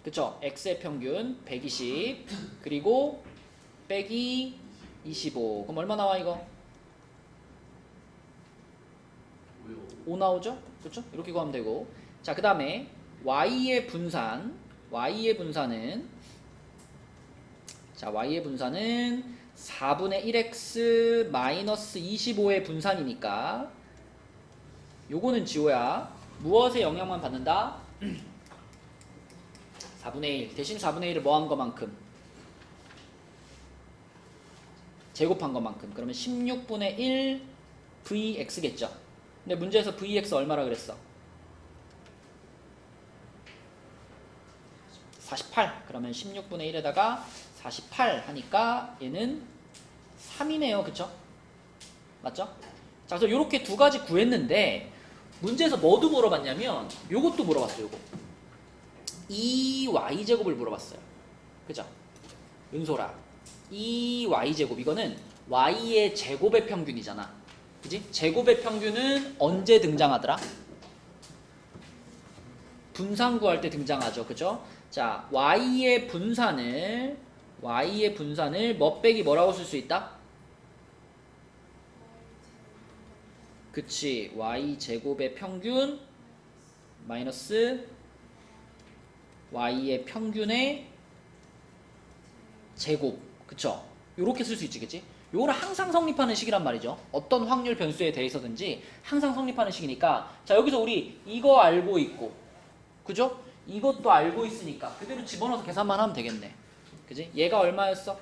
Speaker 1: 그쵸? x의 평균 120 그리고 빼기 25 그럼 얼마 나와 이거? 5 나오죠? 그쵸? 이렇게 구하면 되고 자 그 다음에 y의 분산은 자 y의 분산은 4분의 1x 마이너스 25의 분산이니까 요거는 지호야 무엇의 영향만 받는다? 4분의 1 대신 4분의 1을 뭐 한 것만큼 제곱한 것만큼 그러면 16분의 1 vx겠죠. 근데 문제에서 vx 얼마라 그랬어? 48 그러면 16분의 1에다가 48 하니까 얘는 3이네요. 그쵸? 맞죠? 자 그래서 이렇게 두 가지 구했는데 문제에서 뭐도 물어봤냐면 요것도 물어봤어요. 요거 이 y제곱을 물어봤어요. 그죠? 은솔아 이 y제곱 이거는 y의 제곱의 평균이잖아. 그지? 제곱의 평균은 언제 등장하더라? 분산 구할 때 등장하죠. 그죠? 자 y의 분산을 뭐 빼기 뭐라고 쓸 수 있다? 그치 y제곱의 평균 마이너스 y의 평균의 제곱 그쵸? 요렇게 쓸 수 있지 그치? 요거는 항상 성립하는 식이란 말이죠. 어떤 확률 변수에 대해서든지 항상 성립하는 식이니까 자 여기서 우리 이거 알고 있고 그죠? 이것도 알고 있으니까 그대로 집어넣어서 계산만 하면 되겠네. 그지? 얘가 얼마였어?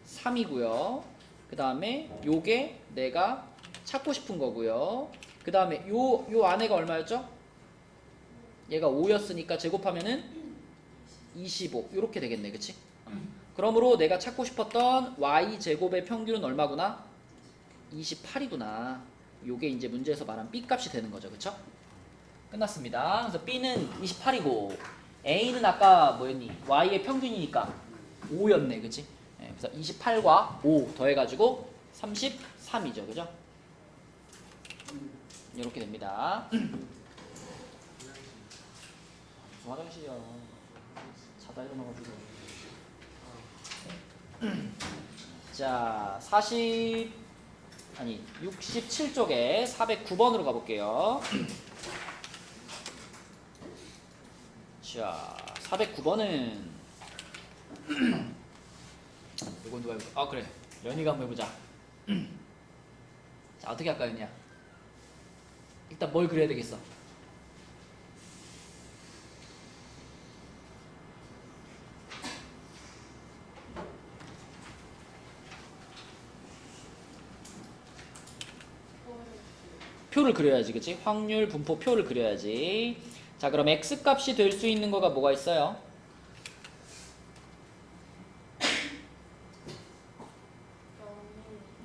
Speaker 1: 3이고요. 그 다음에 요게 내가 찾고 싶은 거고요. 그 다음에 요 안에가 얼마였죠? 얘가 5였으니까 제곱하면은 25 요렇게 되겠네. 그치? 그러므로 내가 찾고 싶었던 y제곱의 평균은 얼마구나? 28이구나. 요게 이제 문제에서 말한 b값이 되는 거죠. 그쵸? 끝났습니다. 그래서 b는 28이고 a는 아까 뭐였니? y의 평균이니까 5였네. 그치? 네, 그래서 28과 5 더해가지고 33이죠. 그죠? 이렇게 됩니다. 무슨 화장실이야. 자다 일어나가지고. 자, 67쪽에 409번으로 가볼게요. 자, 409번은 이건 누가 해볼까? 아 그래, 연희가 한번 해보자. 자, 어떻게 할까 연희야? 일단 뭘 그려야 되겠어? 표를 그려야지, 그치? 확률 분포 표를 그려야지. 자, 그럼 x값이 될 수 있는 거가 뭐가 있어요?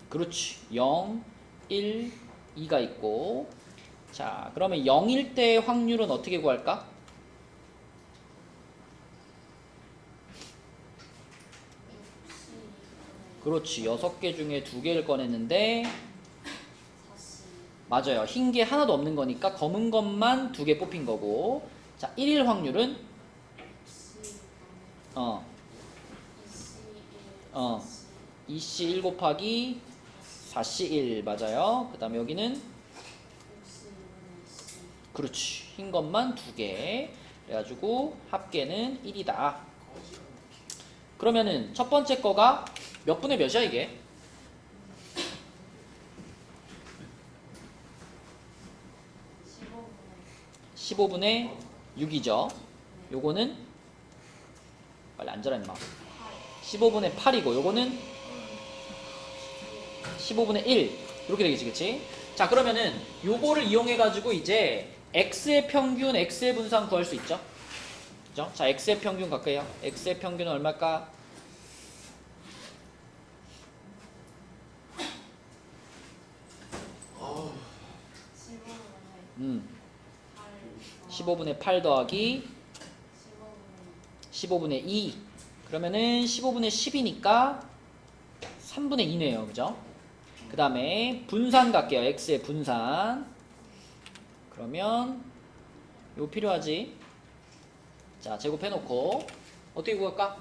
Speaker 1: 그렇지. 0, 1, 2가 있고. 자, 그러면 0일 때의 확률은 어떻게 구할까? 그렇지. 6개 중에 2개를 꺼냈는데 맞아요. 흰 게 하나도 없는 거니까 검은 것만 2개 뽑힌 거고. 자, 1일 확률은 2C 1 곱하기 4C 1 맞아요. 그 다음에 여기는 그렇지. 흰 것만 2개. 그래가지고 합계는 1이다. 그러면은 첫 번째 거가 몇 분의 몇이야 이게? 15분의 6이죠. 요거는 빨리 앉아라 임마. 15분의 8이고 요거는 15분의 1 이렇게 되겠지, 그치? 자, 그러면은 요거를 이용해 가지고 이제 x의 평균, x의 분산 구할 수 있죠. 그죠? 자, x의 평균 갈게요. x의 평균은 얼마일까?
Speaker 3: 아,
Speaker 1: 15분의 8 더하기 15분의 2. 그러면은 15분의 10이니까 3분의 2네요. 그죠? 그 다음에 분산 갈게요. x의 분산. 그러면 이거 필요하지? 자, 제곱해놓고 어떻게 구할까?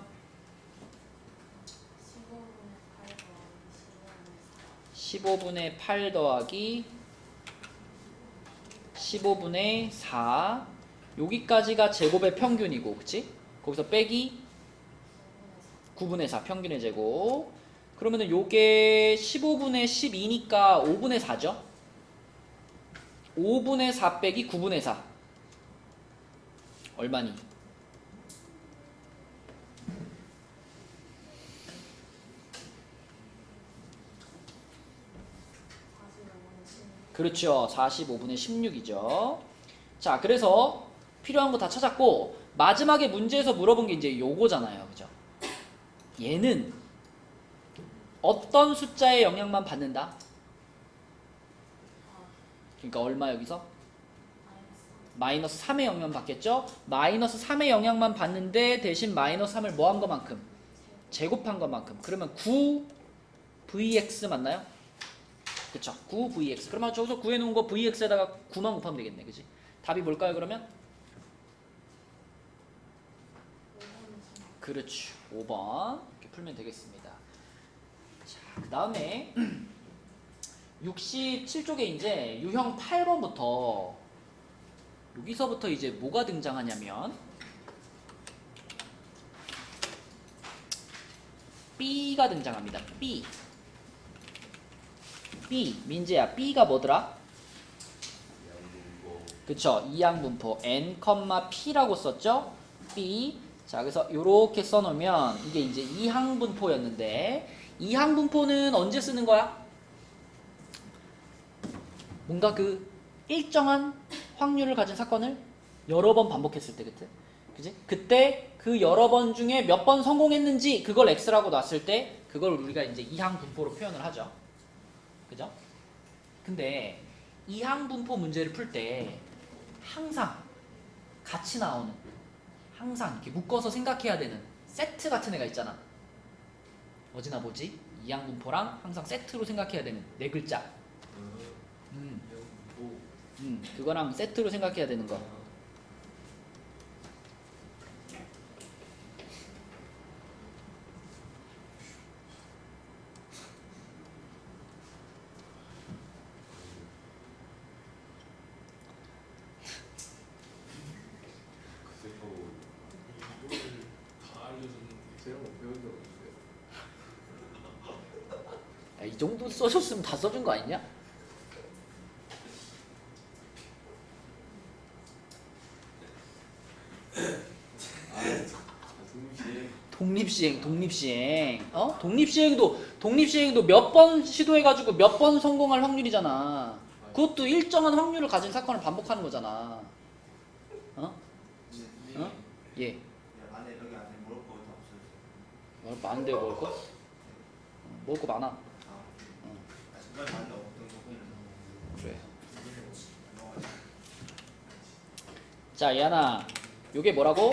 Speaker 1: 15분의 8 더하기 15분의 4. 여기까지가 제곱의 평균이고, 그치? 거기서 빼기 9분의 4 평균의 제곱. 그러면은 요게 15분의 12니까 5분의 4죠? 5분의 4 빼기 9분의 4 얼마니? 그렇죠. 45분의 16이죠. 자, 그래서 필요한 거 다 찾았고 마지막에 문제에서 물어본 게 이제 요거잖아요. 그죠? 얘는 어떤 숫자의 영향만 받는다? 그러니까 얼마 여기서? 마이너스 3의 영향만 받겠죠? 마이너스 3의 영향만 받는데 대신 마이너스 3을 뭐 한 것만큼? 제곱한 것만큼. 그러면 9vx 맞나요? 그쵸? 9vx. 그러면 저기서 구해놓은 거 vx에다가 9만 곱하면 되겠네. 그치? 답이 뭘까요 그러면? 그렇죠. 5번. 이렇게 풀면 되겠습니다. 자, 그 다음에 67쪽에 이제 유형 8번부터 여기서부터 이제 뭐가 등장하냐면 B가 등장합니다. B. 민재야. B가 뭐더라? 그쵸. 이항분포 n, p라고 썼죠? B. 자, 그래서 요렇게 써놓으면 이게 이제 이항분포였는데 이항분포는 언제 쓰는 거야? 뭔가 그 일정한 확률을 가진 사건을 여러 번 반복했을 때, 그치? 그때 그 여러 번 중에 몇 번 성공했는지 그걸 x라고 놨을 때 그걸 우리가 이제 이항분포로 표현을 하죠. 그죠? 근데 이항분포 문제를 풀 때 항상 같이 나오는, 항상 이렇게 묶어서 생각해야 되는 세트 같은 애가 있잖아. 어디나 보지? 이항분포랑 항상 세트로 생각해야 되는 네 글자. 그거랑 세트로 생각해야 되는 거.
Speaker 3: 이거를 다 알려줬는데 제가 뭐 배운 적 없는데.
Speaker 1: 야, 이 정도 써줬으면 다 써준 거 아니냐? 독립시행. 독립시행도 몇 번 시도해가지고 몇 번 성공할 확률이잖아. 그것도 일정한 확률을 가진 사건을 반복하는 거잖아. 어? 예.
Speaker 4: 안에 여기 안에 먹을 거 다 없어요.
Speaker 1: 많은데 먹을 거? 먹을 거 많아.
Speaker 4: 정말 많은데 어떤 조금
Speaker 1: 그래. 자, 예안아, 요게 뭐라고?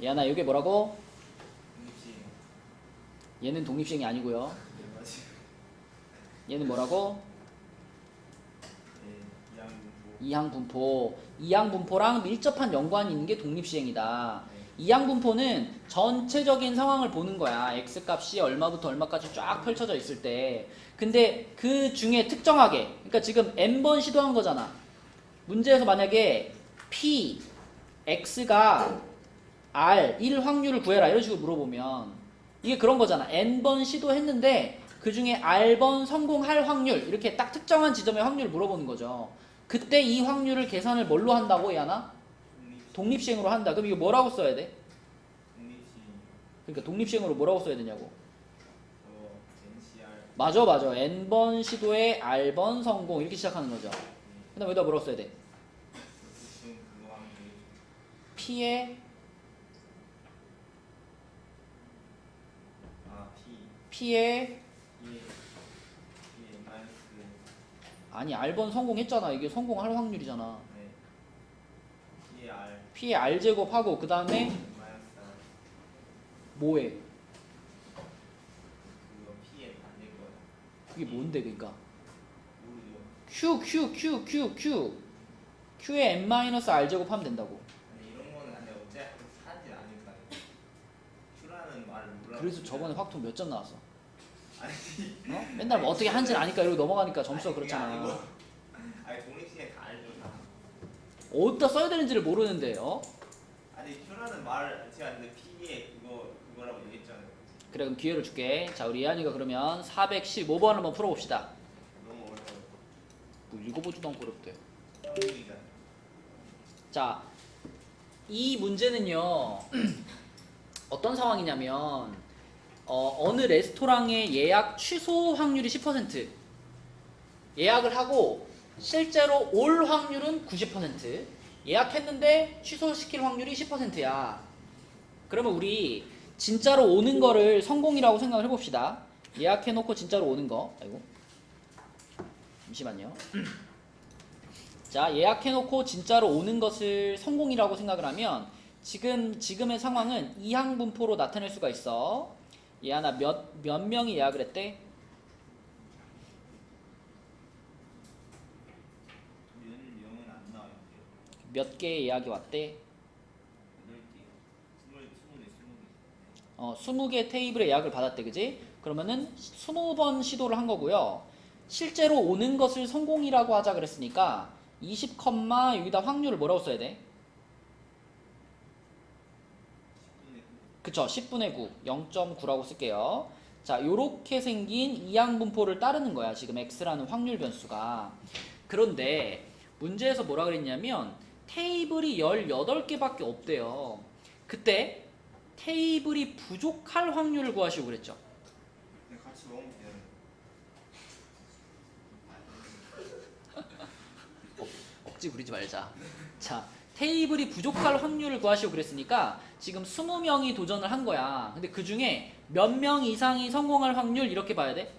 Speaker 1: 예안아, 요게 뭐라고? 얘는 독립시행이 아니고요. 얘는 뭐라고? 이항분포. 이항분포랑 밀접한 연관이 있는 게 독립시행이다. 이항분포는 전체적인 상황을 보는 거야. x값이 얼마부터 얼마까지 쫙 펼쳐져 있을 때. 근데 그 중에 특정하게, 그러니까 지금 n번 시도한 거잖아. 문제에서 만약에 p, x가 r, 1 확률을 구해라 이런 식으로 물어보면 이게 그런 거잖아. n번 시도했는데 그 중에 r번 성공할 확률, 이렇게 딱 특정한 지점의 확률을 물어보는 거죠. 그때 이 확률을 계산을 뭘로 한다고 얘하나?
Speaker 4: 독립
Speaker 1: 독립시행으로 한다. 그럼 이거 뭐라고 써야 돼?
Speaker 4: 독립시
Speaker 1: 그러니까 독립시행으로 뭐라고 써야 되냐고.
Speaker 4: NCR
Speaker 1: 맞아. n번 시도에 r번 성공 이렇게 시작하는 거죠. 그 다음 여기다 뭐라고 써야 돼?
Speaker 4: 지금 그거 하면 되겠죠.
Speaker 1: p의
Speaker 4: P
Speaker 1: p의
Speaker 4: 마이너스
Speaker 1: 아니 r번 성공했잖아. 이게 성공할 확률이잖아.
Speaker 4: 네 P의 R
Speaker 1: p의 r제곱하고 그 다음에
Speaker 4: 마이너스 R
Speaker 1: 뭐해?
Speaker 4: 그거 P의 반대 거야.
Speaker 1: 그게 뭔데 그러니까?
Speaker 4: 모르죠.
Speaker 1: q에 n-r 제곱하면 된다고.
Speaker 4: 아니 이런 거는 아니 어차피 사지 않을까. Q라는 말을 몰라.
Speaker 1: 그래서 저번에 확통 몇 점 나왔어?
Speaker 4: 아니
Speaker 1: 어? 맨날 뭐 어떻게 하는지는 아니까 이러고 넘어가니까 점수가
Speaker 4: 아니, 그게 아니고.
Speaker 1: 그렇잖아.
Speaker 4: 아니 독립시에 다 알죠 다.
Speaker 1: 어디다 써야 되는지를 모르는데 어?
Speaker 4: 아니 Q라는 말을 제가 근데 P의 그거라고 얘기했잖아요.
Speaker 1: 그래 그럼 기회를 줄게. 자 우리 예한이가 그러면 415번 한번 풀어봅시다.
Speaker 4: 너무 어려워.
Speaker 1: 뭐 읽어보지도 않고 어렵대.
Speaker 4: 확률이잖아.
Speaker 1: 자, 이 문제는요 어떤 상황이냐면 어느 레스토랑의 예약 취소 확률이 10%, 예약을 하고 실제로 올 확률은 90%, 예약했는데 취소시킬 확률이 10%야. 그러면 우리 진짜로 오는 거를 성공이라고 생각을 해봅시다. 예약해놓고 진짜로 오는 거. 아이고 잠시만요. 자, 예약해놓고 진짜로 오는 것을 성공이라고 생각을 하면 지금의 상황은 이항분포로 나타낼 수가 있어. 얘하나 몇 명이 예약을 했대?
Speaker 4: 명은 안 나와요.
Speaker 1: 몇 개의 예약이 왔대?
Speaker 4: 8개.
Speaker 1: 20개 테이블에 예약을 받았대, 그지? 그러면은 20번 시도를 한 거고요. 실제로 오는 것을 성공이라고 하자 그랬으니까 20, 여기다 확률을 뭐라고 써야 돼? 그쵸, 10분의 9, 0.9라고 쓸게요. 자, 요렇게 생긴 이항분포를 따르는 거야, 지금 x라는 확률 변수가. 그런데 문제에서 뭐라 그랬냐면 테이블이 18개밖에 없대요. 그때 테이블이 부족할 확률을 구하시고 그랬죠.
Speaker 4: 근데 같이 먹으면 돼요.
Speaker 1: 억지 부리지 말자. 자, 테이블이 부족할 확률을 구하시고 그랬으니까 지금 20명이 도전을 한 거야. 근데 그 중에 몇 명 이상이 성공할 확률 이렇게 봐야 돼?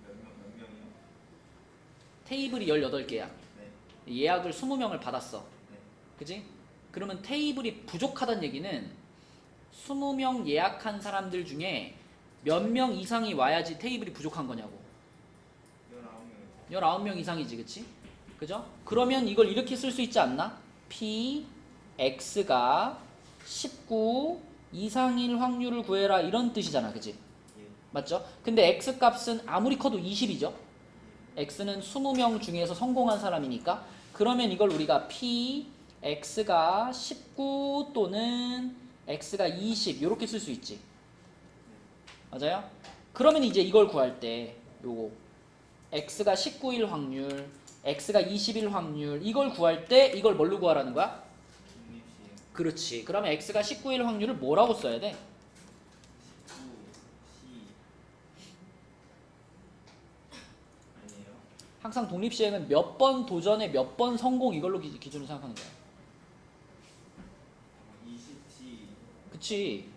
Speaker 4: 몇 명이요?
Speaker 1: 테이블이 18개야.
Speaker 4: 네.
Speaker 1: 예약을 20명을 받았어.
Speaker 4: 네.
Speaker 1: 그지? 그러면 테이블이 부족하다는 얘기는 20명 예약한 사람들 중에 몇 명 이상이 와야지 테이블이 부족한 거냐고.
Speaker 4: 19명.
Speaker 1: 19명 이상이지, 그치? 그죠? 그러면 이걸 이렇게 쓸 수 있지 않나? P, X가 19 이상일 확률을 구해라 이런 뜻이잖아, 그치?
Speaker 4: 예.
Speaker 1: 맞죠? 근데 X 값은 아무리 커도 20이죠? X는 20명 중에서 성공한 사람이니까 그러면 이걸 우리가 P, X가 19 또는 X가 20 이렇게 쓸 수 있지. 맞아요? 그러면 이제 이걸 구할 때 요거 X가 19일 확률, X가 20일 확률 이걸 구할 때 이걸 뭘로 구하라는 거야?
Speaker 4: 독립시에
Speaker 1: 그렇지. 그러면 X가 19일 확률을 뭐라고 써야 돼?
Speaker 4: 19, 아니에요?
Speaker 1: 항상 독립시행은 몇 번 도전에 몇 번 성공 이걸로 기준으로 생각하는 거야.
Speaker 4: 20,
Speaker 1: 그치?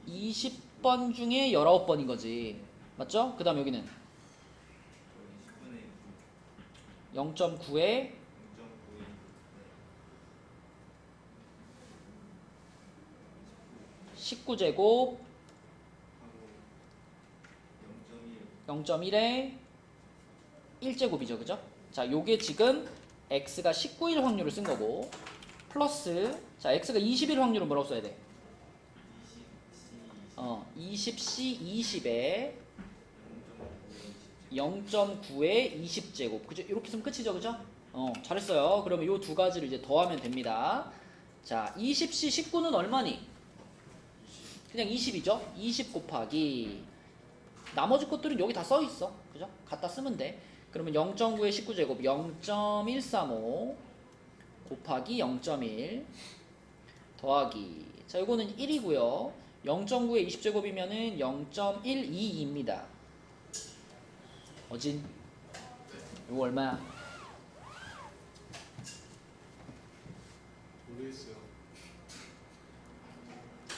Speaker 1: 20번 중에 19번인 거지. 맞죠? 그 다음 여기는
Speaker 4: 20분의
Speaker 1: 0.9에
Speaker 4: 0.9에
Speaker 1: 19제곱
Speaker 4: 하고
Speaker 1: 0.1에 1제곱이죠. 그죠? 자, 요게 지금 x가 19일 확률을 쓴 거고 플러스 자, x가 20일 확률은 뭐라고 써야 돼? 20c 20에 0.9에 20제곱. 그죠? 이렇게 쓰면 끝이죠. 그죠? 잘했어요. 그러면 요 두 가지를 이제 더하면 됩니다. 자, 20c 19는 얼마니? 그냥 20이죠? 20 곱하기 나머지 것들은 여기 다 써 있어. 그죠? 갖다 쓰면 돼. 그러면 0.9의 19제곱 0.135 곱하기 0.1 더하기 자 이거는 1이고요. 0.9의 20제곱이면은 0.122입니다. 어진? 이거 얼마야?
Speaker 3: 모르겠어요.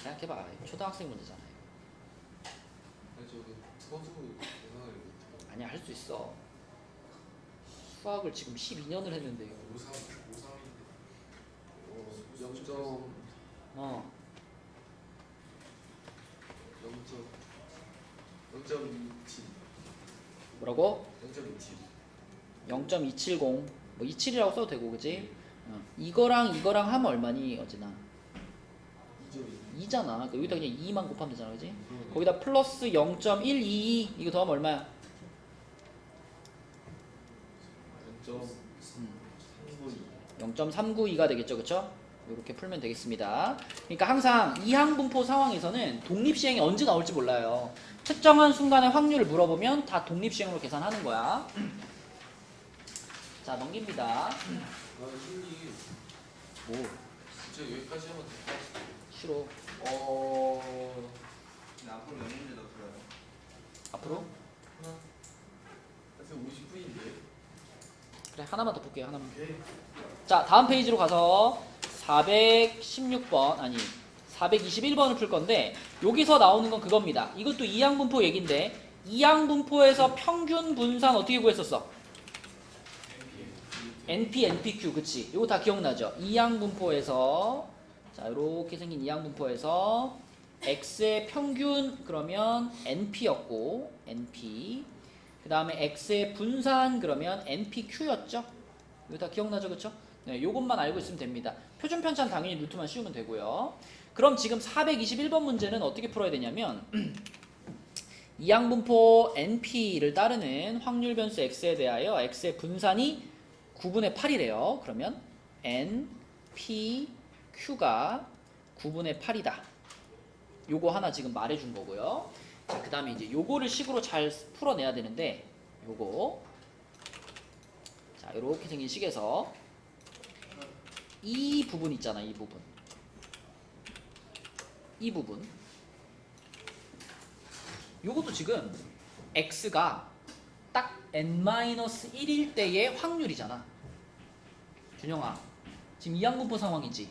Speaker 1: 생각해봐. 초등학생 문제잖아요.
Speaker 3: 아니 저는 서수 계산을 못해요.
Speaker 1: 아니야 할 수 있어. 수학을 지금 12년을 했는데요.
Speaker 3: 53인데 0.27
Speaker 1: 뭐라고?
Speaker 3: 0.27
Speaker 1: 0.270 뭐 27이라고 써도 되고 그지? 이거랑 하면 얼마니 어제나?
Speaker 3: 2.2
Speaker 1: 2잖아. 그러니까 여기다 그냥 2만 곱하면 되잖아 그지? 거기다 플러스 0.122 이거 더하면 얼마야? 0.392가 되겠죠 그쵸? 이렇게 풀면 되겠습니다. 그러니까 항상 이항분포 상황에서는 독립시행이 언제 나올지 몰라요. 특정한 순간의 확률을 물어보면 다 독립시행으로 계산하는 거야. 자 넘깁니다.
Speaker 3: 아 힘이
Speaker 1: 뭐
Speaker 3: 진짜 여기까지 하면 될것 같아요.
Speaker 1: 싫어.
Speaker 4: 근데 앞으로 몇 문제 더 풀어요?
Speaker 1: 앞으로?
Speaker 3: 하나 사실 50분인데
Speaker 1: 그래 하나만 더 볼게요 하나만.
Speaker 3: 오케이
Speaker 1: 자 다음 페이지로 가서 416번 아니 421번을 풀 건데 여기서 나오는 건 그겁니다. 이것도 이항분포 얘긴데 이항분포에서 평균 분산 어떻게 구했었어? NP, NPQ 그치? 이거 다 기억나죠? 이항분포에서 자 이렇게 생긴 이항분포에서 X의 평균 그러면 NP였고 NP 그 다음에 X의 분산 그러면 NPQ였죠? 이거 다 기억나죠 그쵸? 네, 요것만 알고 있으면 됩니다. 표준 편차는 당연히 루트만 씌우면 되고요. 그럼 지금 421번 문제는 어떻게 풀어야 되냐면 이항분포 NP를 따르는 확률 변수 X에 대하여 X의 분산이 9분의 8이래요. 그러면 NPQ가 9분의 8이다. 요거 하나 지금 말해준 거고요. 자, 그 다음에 이제 요거를 식으로 잘 풀어내야 되는데 요거 자 이렇게 생긴 식에서 이 부분 있잖아 이 부분 요것도 지금 x가 딱 n-1일 때의 확률이잖아. 준영아 지금 이항분포 상황이지.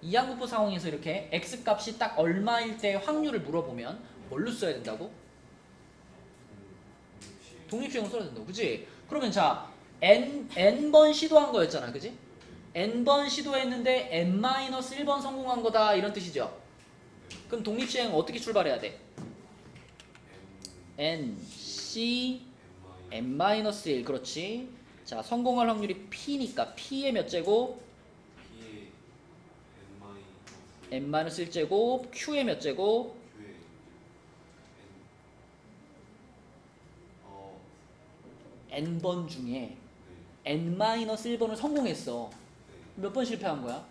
Speaker 1: 이항분포 상황에서 이렇게 x 값이 딱 얼마일 때 확률을 물어보면 뭘로 써야 된다고? 독립시행으로 써야 된다고 그치? 그러면 자 n번 시도한 거였잖아 그치? n번 시도했는데 n-1번 성공한 거다 이런 뜻이죠. 그럼 독립시행 어떻게 출발해야 돼? n, c, n-1 그렇지. 자 성공할 확률이 p니까 p의 몇 제곱?
Speaker 2: P의
Speaker 1: n-1제곱 q의 몇 제곱?
Speaker 2: Q의
Speaker 1: n번 중에
Speaker 2: 네.
Speaker 1: n-1번을 성공했어.
Speaker 2: 네.
Speaker 1: 몇 번 실패한 거야?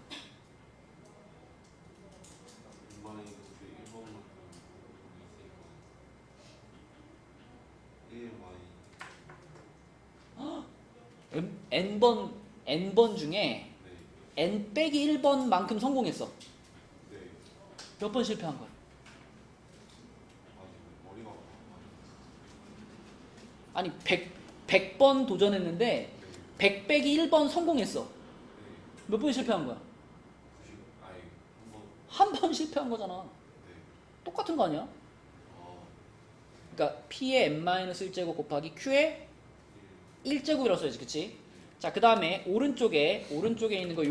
Speaker 1: n번 중에 n 빼기 1번만큼 성공했어. 몇 번 실패한 거야? 아니 100번 도전했는데 100 빼기 1번 성공했어. 몇 번 실패한 거야? 한 번 실패한 거잖아. 똑같은 거 아니야? 그러니까 P의 n-1제곱 곱하기 Q의 1제곱이라고 써야지 그치? 자 그 다음에 오른쪽에 있는 거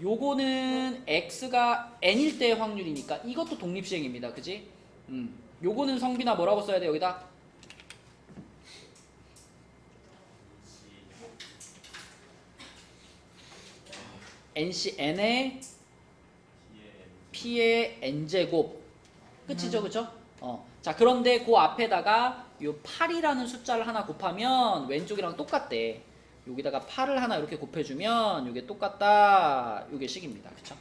Speaker 1: 요거는 X가 N일 때의 확률이니까 이것도 독립시행입니다 그치? 요거는 성빈아 뭐라고 써야 돼 여기다? NC N의 P의 N제곱 끝이죠 그쵸? 자 그런데 그 앞에다가 요 8이라는 숫자를 하나 곱하면 왼쪽이랑 똑같대. 여기다가 8을 하나 이렇게 곱해주면 이게 똑같다. 이게 식입니다. 그쵸?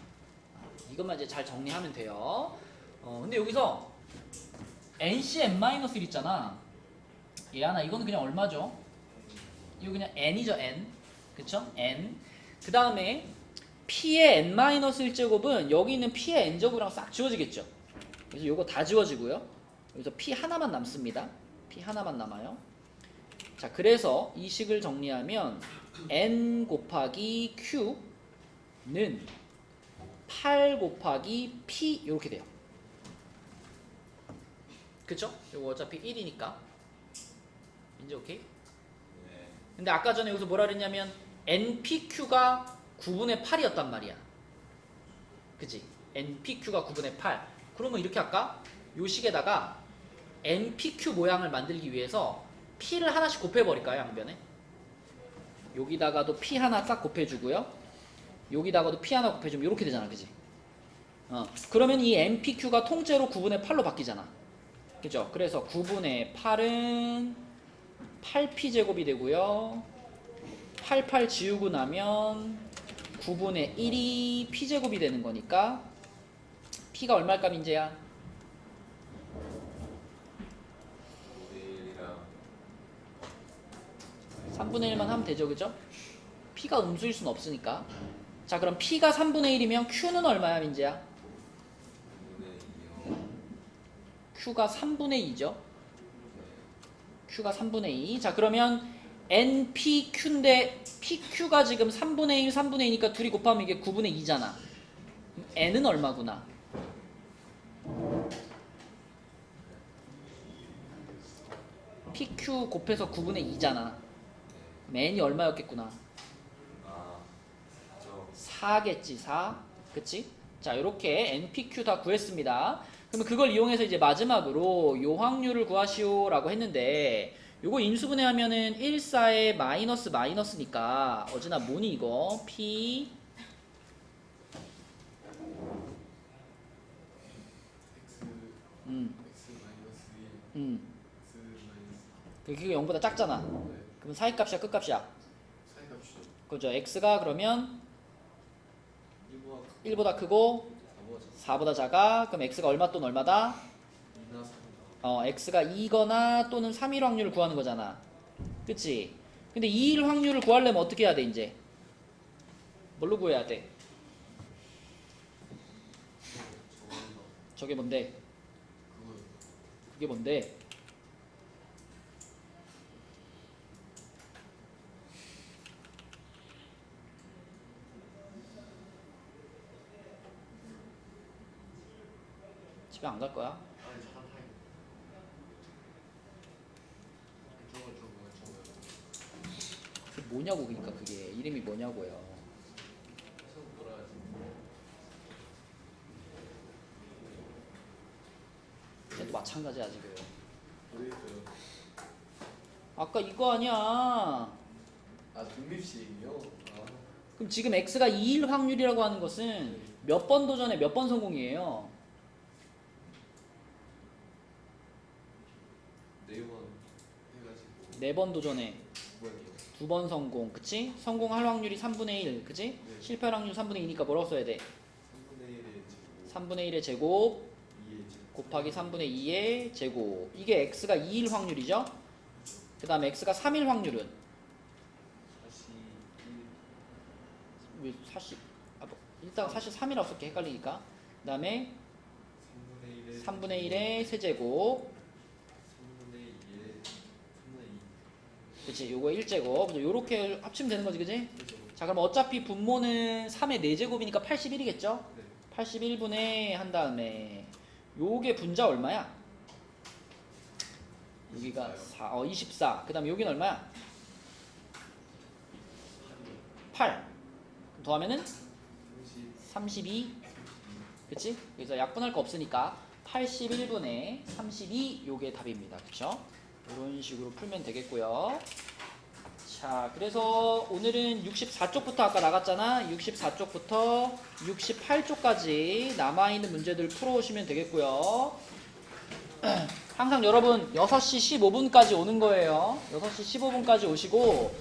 Speaker 1: 이것만 이제 잘 정리하면 돼요. 근데 여기서 NC(n-1) 있잖아. 얘하나 이거는 그냥 얼마죠? 이거 그냥 n이죠, n. 그쵸? n. 그 다음에 p의 n-1제곱은 여기 있는 p의 n제곱이랑 싹 지워지겠죠. 그래서 요거 다 지워지고요. 여기서 p 하나만 남습니다. p 하나만 남아요. 자, 그래서 이 식을 정리하면 n 곱하기 q는 8 곱하기 p 이렇게 돼요. 그쵸? 요거 어차피 1이니까. 이제 오케이?
Speaker 2: 네.
Speaker 1: 근데 아까 전에 여기서 뭐라 그랬냐면 npq가 9분의 8이었단 말이야. 그치? npq가 9분의 8. 그러면 이렇게 할까? 요 식에다가 npq 모양을 만들기 위해서 p를 하나씩 곱해버릴까요? 양변에? 여기다가도 p 하나 싹 곱해주고요. 여기다가도 p 하나 곱해주면 이렇게 되잖아. 그치? 그러면 이 npq가 통째로 9분의 8로 바뀌잖아. 그죠? 그래서 9분의 8은 8p제곱이 되고요. 88 지우고 나면 9분의 1이 p제곱이 되는 거니까 p가 얼마일까 민재야?
Speaker 2: 5대 1이랑
Speaker 1: 3분의 1만 하면 되죠, 그죠? p가 음수일 수는 없으니까. 자, 그럼 p가 3분의 1이면 q는 얼마야 민재야?
Speaker 2: 3분의 2요.
Speaker 1: q가 3분의 2죠. q가 3분의 2. 자, 그러면 npq인데 pq가 지금 3분의 1, 3분의 2니까 둘이 곱하면 이게 9분의 2잖아. n은 얼마구나? pq 곱해서 9분의 2잖아. n이 얼마였겠구나?
Speaker 2: 아, 저
Speaker 1: 4겠지, 4. 그치? 자, 요렇게 npq 다 구했습니다. 그러면 그걸 이용해서 이제 마지막으로 요 확률을 구하시오라고 했는데 요거 인수분해하면은 1, 4에 마이너스 마이너스니까 어제나 뭐니 이거? p
Speaker 3: X
Speaker 1: 음,
Speaker 3: X 마이너스 1
Speaker 1: 음.
Speaker 3: X 마이너스
Speaker 1: 그게 0보다 작잖아.
Speaker 3: 4 네.
Speaker 1: 그럼 사이값이야, 끝값이야?
Speaker 3: 사이값이죠.
Speaker 1: 그죠? x가 그러면
Speaker 3: 1보다
Speaker 1: 1보다 크고
Speaker 3: 4보다
Speaker 1: 4보다 작아. 그럼 x가 얼마 또는 얼마다?
Speaker 3: 2나 3이다.
Speaker 1: x가 2거나 또는 3일 확률을 구하는 거잖아. 그치? 근데 2일 확률을 구하려면 어떻게 해야 돼, 이제? 뭘로 구해야 돼?
Speaker 3: 저거는
Speaker 1: 저게 뭔데?
Speaker 3: 그거
Speaker 1: 그게 뭔데? 집에 안 갈 거야?
Speaker 3: 아니 차 타임. 저거
Speaker 1: 그게 뭐냐고, 그러니까 그게 이름이 뭐냐고요.
Speaker 3: 계속 돌아야지.
Speaker 1: 걔도 마찬가지야 지금.
Speaker 3: 어디 있어요?
Speaker 1: 아까 이거 아니야.
Speaker 3: 아 독립식이요? 아
Speaker 1: 그럼 지금 x가 2일 확률이라고 하는 것은 몇 번 도전에 몇 번 성공이에요?
Speaker 3: 4번 해가지고
Speaker 1: 4번 도전에
Speaker 3: 9번이요.
Speaker 1: 2번 성공. 그치? 성공할 확률이 3분의 1. 그치?
Speaker 3: 네.
Speaker 1: 실패할 확률 3분의 2니까 뭐라고 써야 돼?
Speaker 3: 3분의 1의 제곱
Speaker 1: 3분의 1의 제곱
Speaker 3: 2의 제곱
Speaker 1: 곱하기 3분의 2의 제곱. 이게 x가 2일 확률이죠? 그 다음에 x가 3일 확률은?
Speaker 3: 41
Speaker 1: 왜 사실 뭐, 일단 사실 3이라고 쓸게 헷갈리니까. 그 다음에 3분의 1의 세제곱.
Speaker 3: 3분의 2의 3분의 2
Speaker 1: 그치? 요거 1제곱. 요렇게 합치면 되는 거지, 그치?
Speaker 3: 그죠?
Speaker 1: 자, 그럼 어차피 분모는 3의 4제곱이니까 81이겠죠?
Speaker 3: 네
Speaker 1: 81분의 한 다음에 요게 분자 얼마야? 여기가 24. 그 다음에 여기는 얼마야? 8. 더하면은 32. 그치? 그래서 약분할 거 없으니까 81분의 32 요게 답입니다. 그쵸? 이런 식으로 풀면 되겠고요. 자, 그래서 오늘은 64쪽부터 아까 나갔잖아. 64쪽부터 68쪽까지 남아있는 문제들 풀어오시면 되겠고요. 항상 여러분 6시 15분까지 오는 거예요. 6시 15분까지 오시고